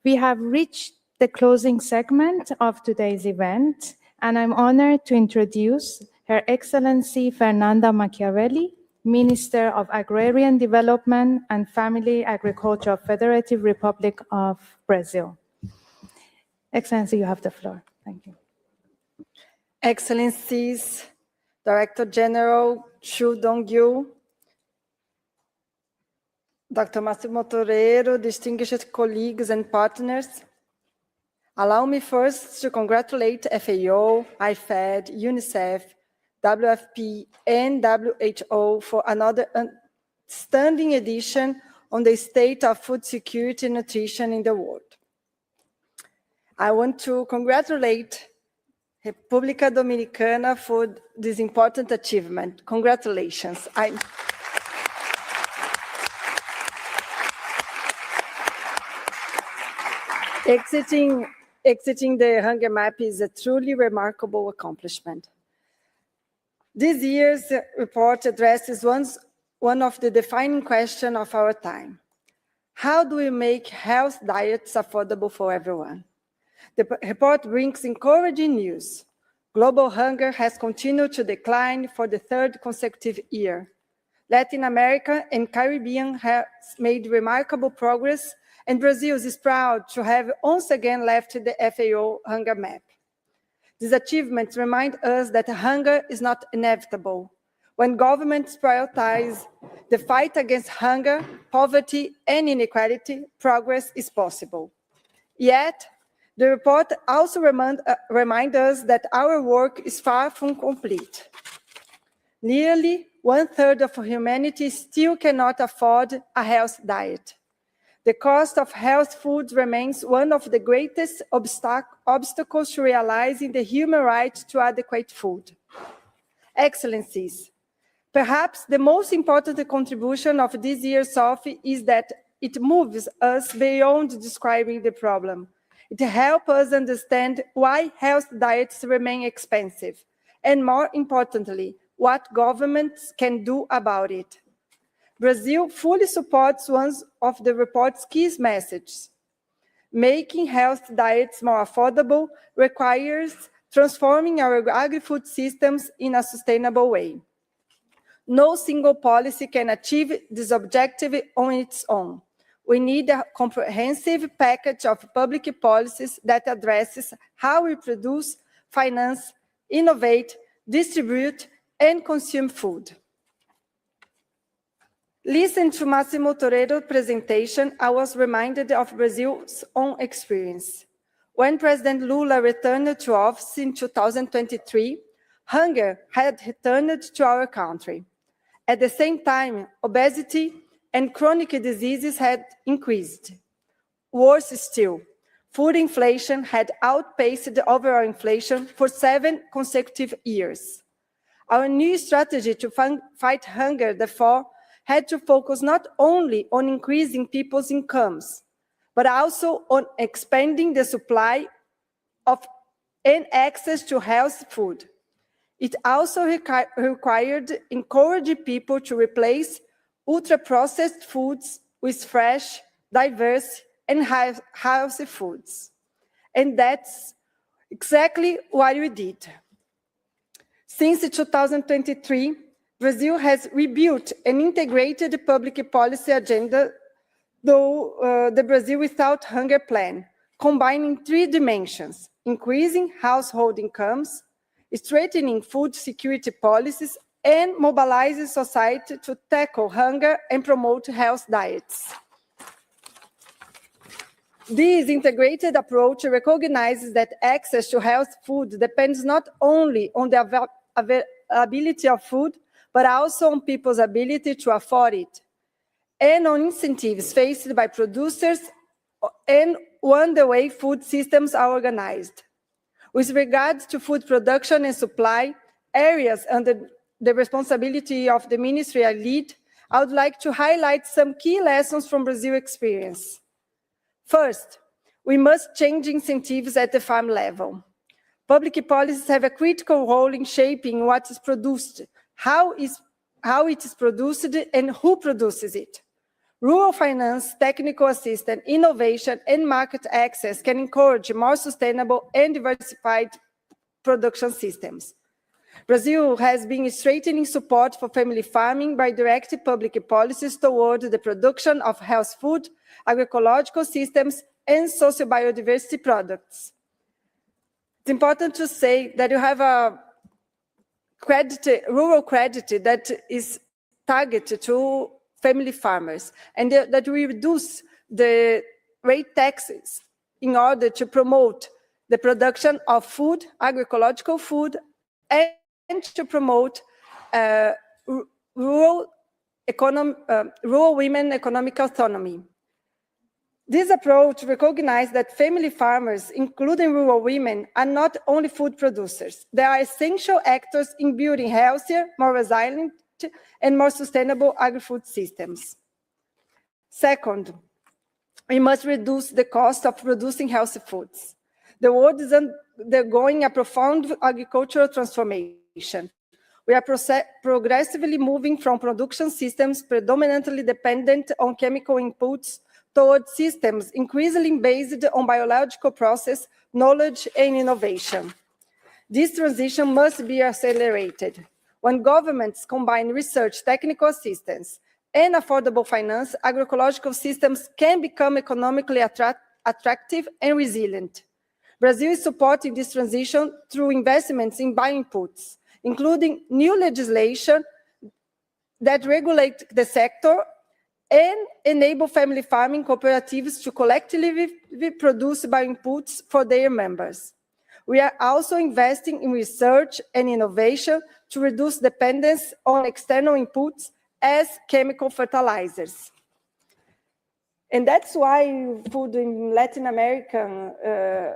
We have reached the closing segment of today's event, and I'm honored to introduce Her Excellency Fernanda Machiavelli, Minister of Agrarian Development and Family Agriculture of Federative Republic of Brazil. Excellency, you have the floor. Thank you. Excellencies, Director General Chu Dong-gyu, Dr. Massimo Torero, distinguished colleagues and partners, allow me first to congratulate FAO, IFAD, UNICEF, WFP, and WHO for another outstanding edition on the state of food security and nutrition in the world. I want to congratulate República Dominicana for this important achievement. Congratulations. Exiting the hunger map is a truly remarkable accomplishment. This year's report addresses one of the defining questions of our time: How do we make health diets affordable for everyone? The report brings encouraging news. Global hunger has continued to decline for the third consecutive year. Latin America and Caribbean has made remarkable progress, and Brazil is proud to have once again left the FAO hunger map. These achievements remind us that hunger is not inevitable. When governments prioritize the fight against hunger, poverty, and inequality, progress is possible. Yet, the report also reminds us that our work is far from complete. Nearly 1/3 of humanity still cannot afford a health diet. The cost of health food remains one of the greatest obstacles to realizing the human right to adequate food. Excellencies, perhaps the most important contribution of this year's SOFI is that it moves us beyond describing the problem. It helps us understand why health diets remain expensive, and more importantly, what governments can do about it. Brazil fully supports one of the report's key messages. Making health diets more affordable requires transforming our agri-food systems in a sustainable way. No single policy can achieve this objective on its own. We need a comprehensive package of public policies that addresses how we produce, finance, innovate, distribute, and consume food. Listening to Massimo Torero's presentation, I was reminded of Brazil's own experience. When President Lula returned to office in 2023, hunger had returned to our country. At the same time, obesity and chronic diseases had increased. Worse still, food inflation had outpaced the overall inflation for 7 consecutive years. Our new strategy to fight hunger, therefore, had to focus not only on increasing people's incomes, but also on expanding the supply of and access to healthy food. It also required encouraging people to replace ultra-processed foods with fresh, diverse, and healthy foods. And that's exactly what we did. Since 2023, Brazil has rebuilt an integrated public policy agenda, the Brazil Without Hunger Plan, combining 3 dimensions: increasing household incomes, strengthening food security policies, and mobilizing society to tackle hunger and promote health diets. This integrated approach recognizes that access to health food depends not only on the availability of food, but also on people's ability to afford it, and on incentives faced by producers and on the way food systems are organized. With regard to food production and supply, areas under the responsibility of the ministry I lead, I would like to highlight some key lessons from Brazil's experience. First, we must change incentives at the farm level. Public policies have a critical role in shaping what is produced, how it is produced, and who produces it. Rural finance, technical assistance, innovation, and market access can encourage more sustainable and diversified production systems. Brazil has been strengthening support for family farming by directing public policies toward the production of health food, agroecological systems, and socio-biodiversity products. It's important to say that you have a rural credit that is targeted to family farmers, and that we reduce the rate taxes in order to promote the production of food, agroecological food, and to promote rural women economic autonomy. This approach recognizes that family farmers, including rural women, are not only food producers. They are essential actors in building healthier, more resilient, and more sustainable agri-food systems. Second, we must reduce the cost of producing healthy foods. The world is undergoing a profound agricultural transformation. We are progressively moving from production systems predominantly dependent on chemical inputs towards systems increasingly based on biological process, knowledge, and innovation. This transition must be accelerated. When governments combine research, technical assistance, and affordable finance, agroecological systems can become economically attractive and resilient. Brazil is supporting this transition through investments in bioinputs, including new legislation that regulate the sector and enable family farming cooperatives to collectively produce bioinputs for their members. We are also investing in research and innovation to reduce dependence on external inputs as chemical fertilizers. And that's why food in Latin America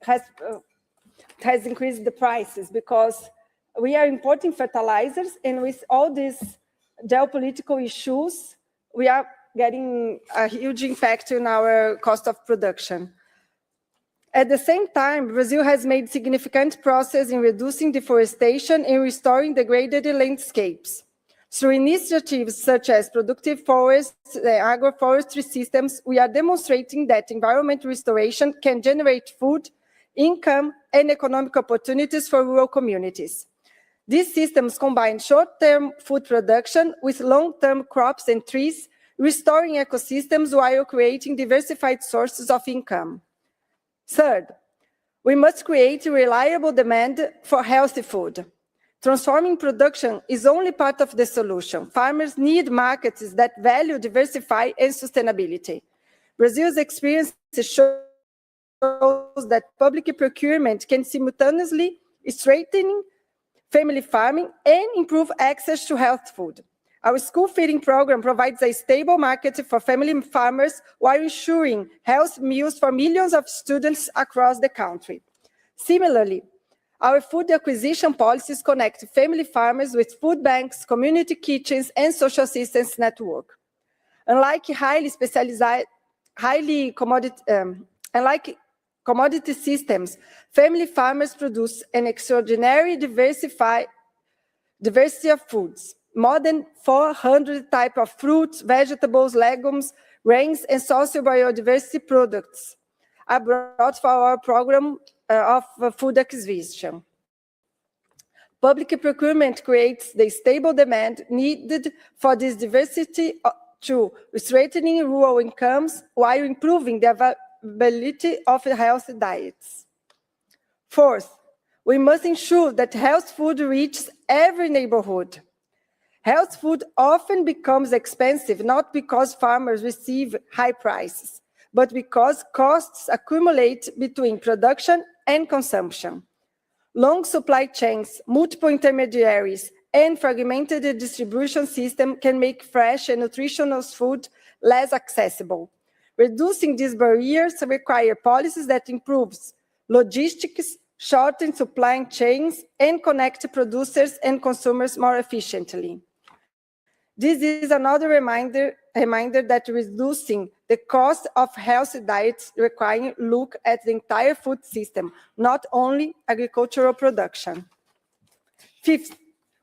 has increased the prices, because we are importing fertilizers, and with all these geopolitical issues, we are getting a huge impact on our cost of production. At the same time, Brazil has made significant progress in reducing deforestation and restoring degraded landscapes. Through initiatives such as productive forests and agroforestry systems, we are demonstrating that environmental restoration can generate food, income, and economic opportunities for rural communities. These systems combine short-term food production with long-term crops and trees, restoring ecosystems while creating diversified sources of income. Third, we must create a reliable demand for healthy food. Transforming production is only part of the solution. Farmers need markets that value diversity and sustainability. Brazil's experience shows that public procurement can simultaneously strengthen family farming and improve access to healthy food. Our school feeding program provides a stable market for family farmers while ensuring healthy meals for millions of students across the country. Similarly, our food acquisition policies connect family farmers with food banks, community kitchens, and social assistance network. Unlike commodity systems, family farmers produce an extraordinary diversity of foods. More than 400 types of fruits, vegetables, legumes, grains, and social biodiversity products are brought for our program of food acquisition. Public procurement creates the stable demand needed for this diversity to strengthening rural incomes while improving the availability of healthy diets. Fourth, we must ensure that healthy food reaches every neighborhood. Healthy food often becomes expensive not because farmers receive high prices, but because costs accumulate between production and consumption. Long supply chains, multiple intermediaries, and fragmented distribution system can make fresh and nutritious food less accessible. Reducing these barriers require policies that improve logistics, shorten supply chains, and connect producers and consumers more efficiently. This is another reminder that reducing the cost of healthy diets requires look at the entire food system, not only agricultural production. Fifth,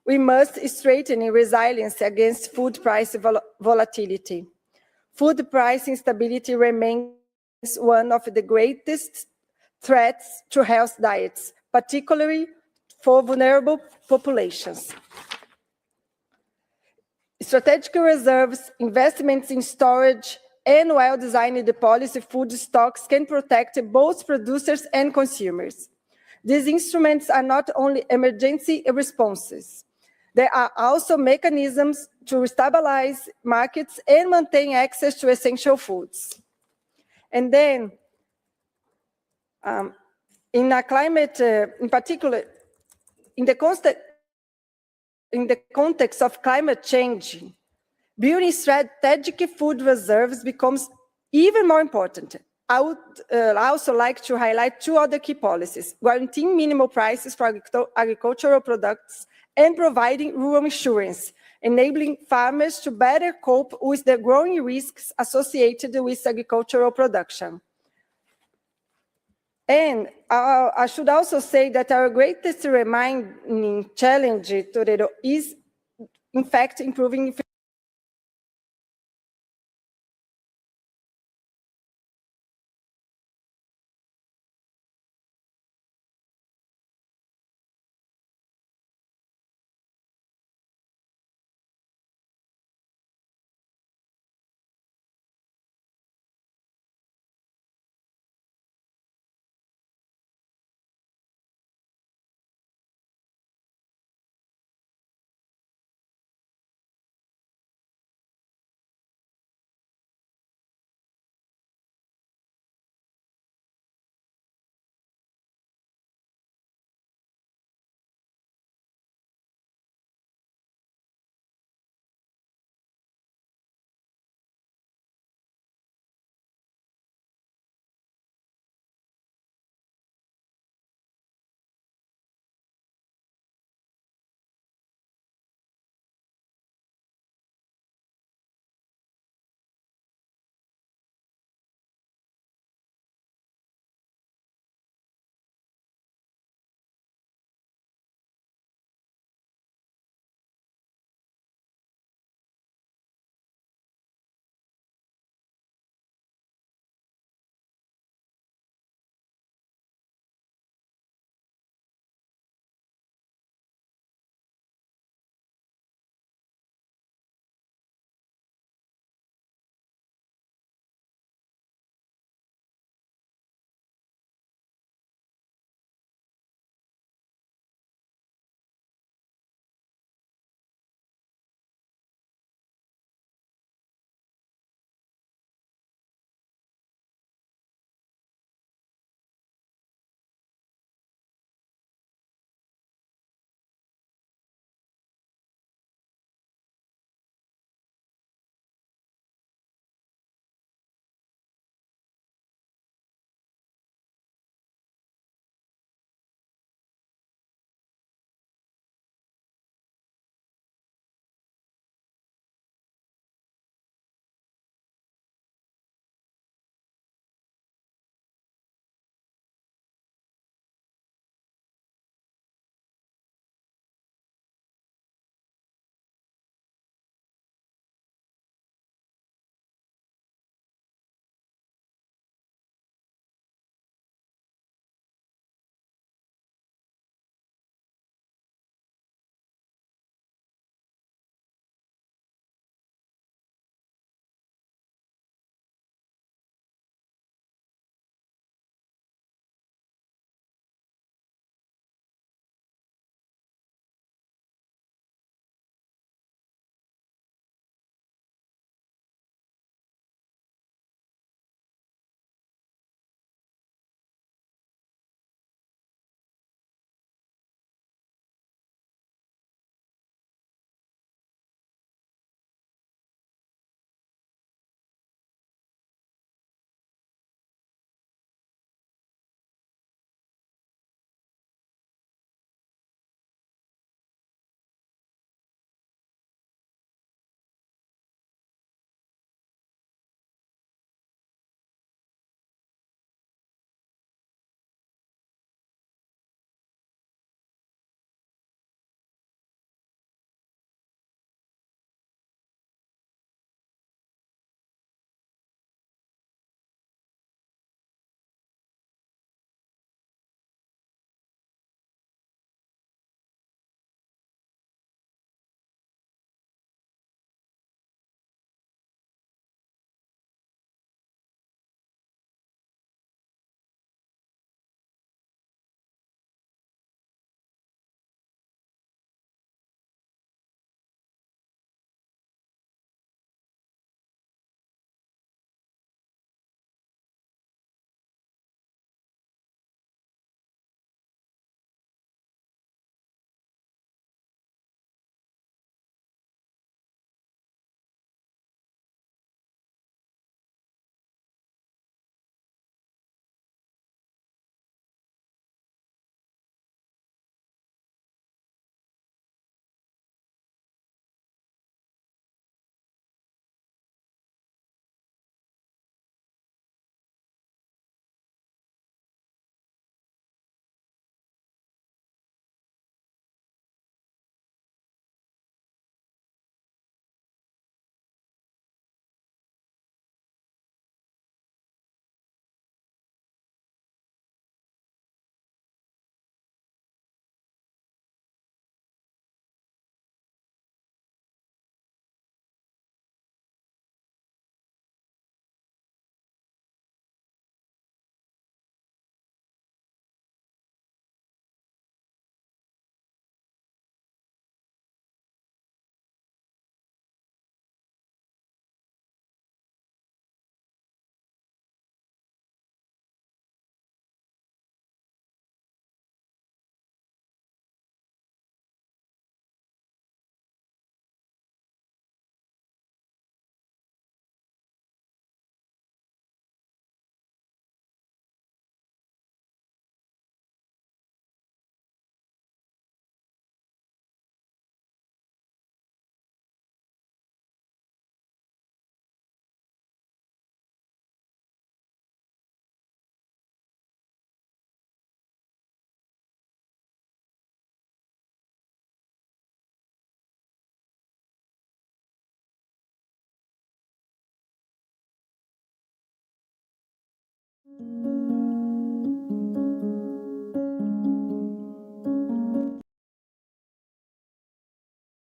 we must strengthen resilience against food price volatility. Food price instability remains one of the greatest threats to health diets, particularly for vulnerable populations. Strategic reserves, investments in storage, and well-designed policy food stocks can protect both producers and consumers. These instruments are not only emergency responses. They are also mechanisms to stabilize markets and maintain access to essential foods. And then, in particular, in the context of climate change, building strategic food reserves becomes even more important. I would also like to highlight two other key policies: guaranteeing minimal prices for agricultural products and providing rural insurance, enabling farmers to better cope with the growing risks associated with agricultural production. And I should also say that our greatest remaining challenge, Torero, is in fact improving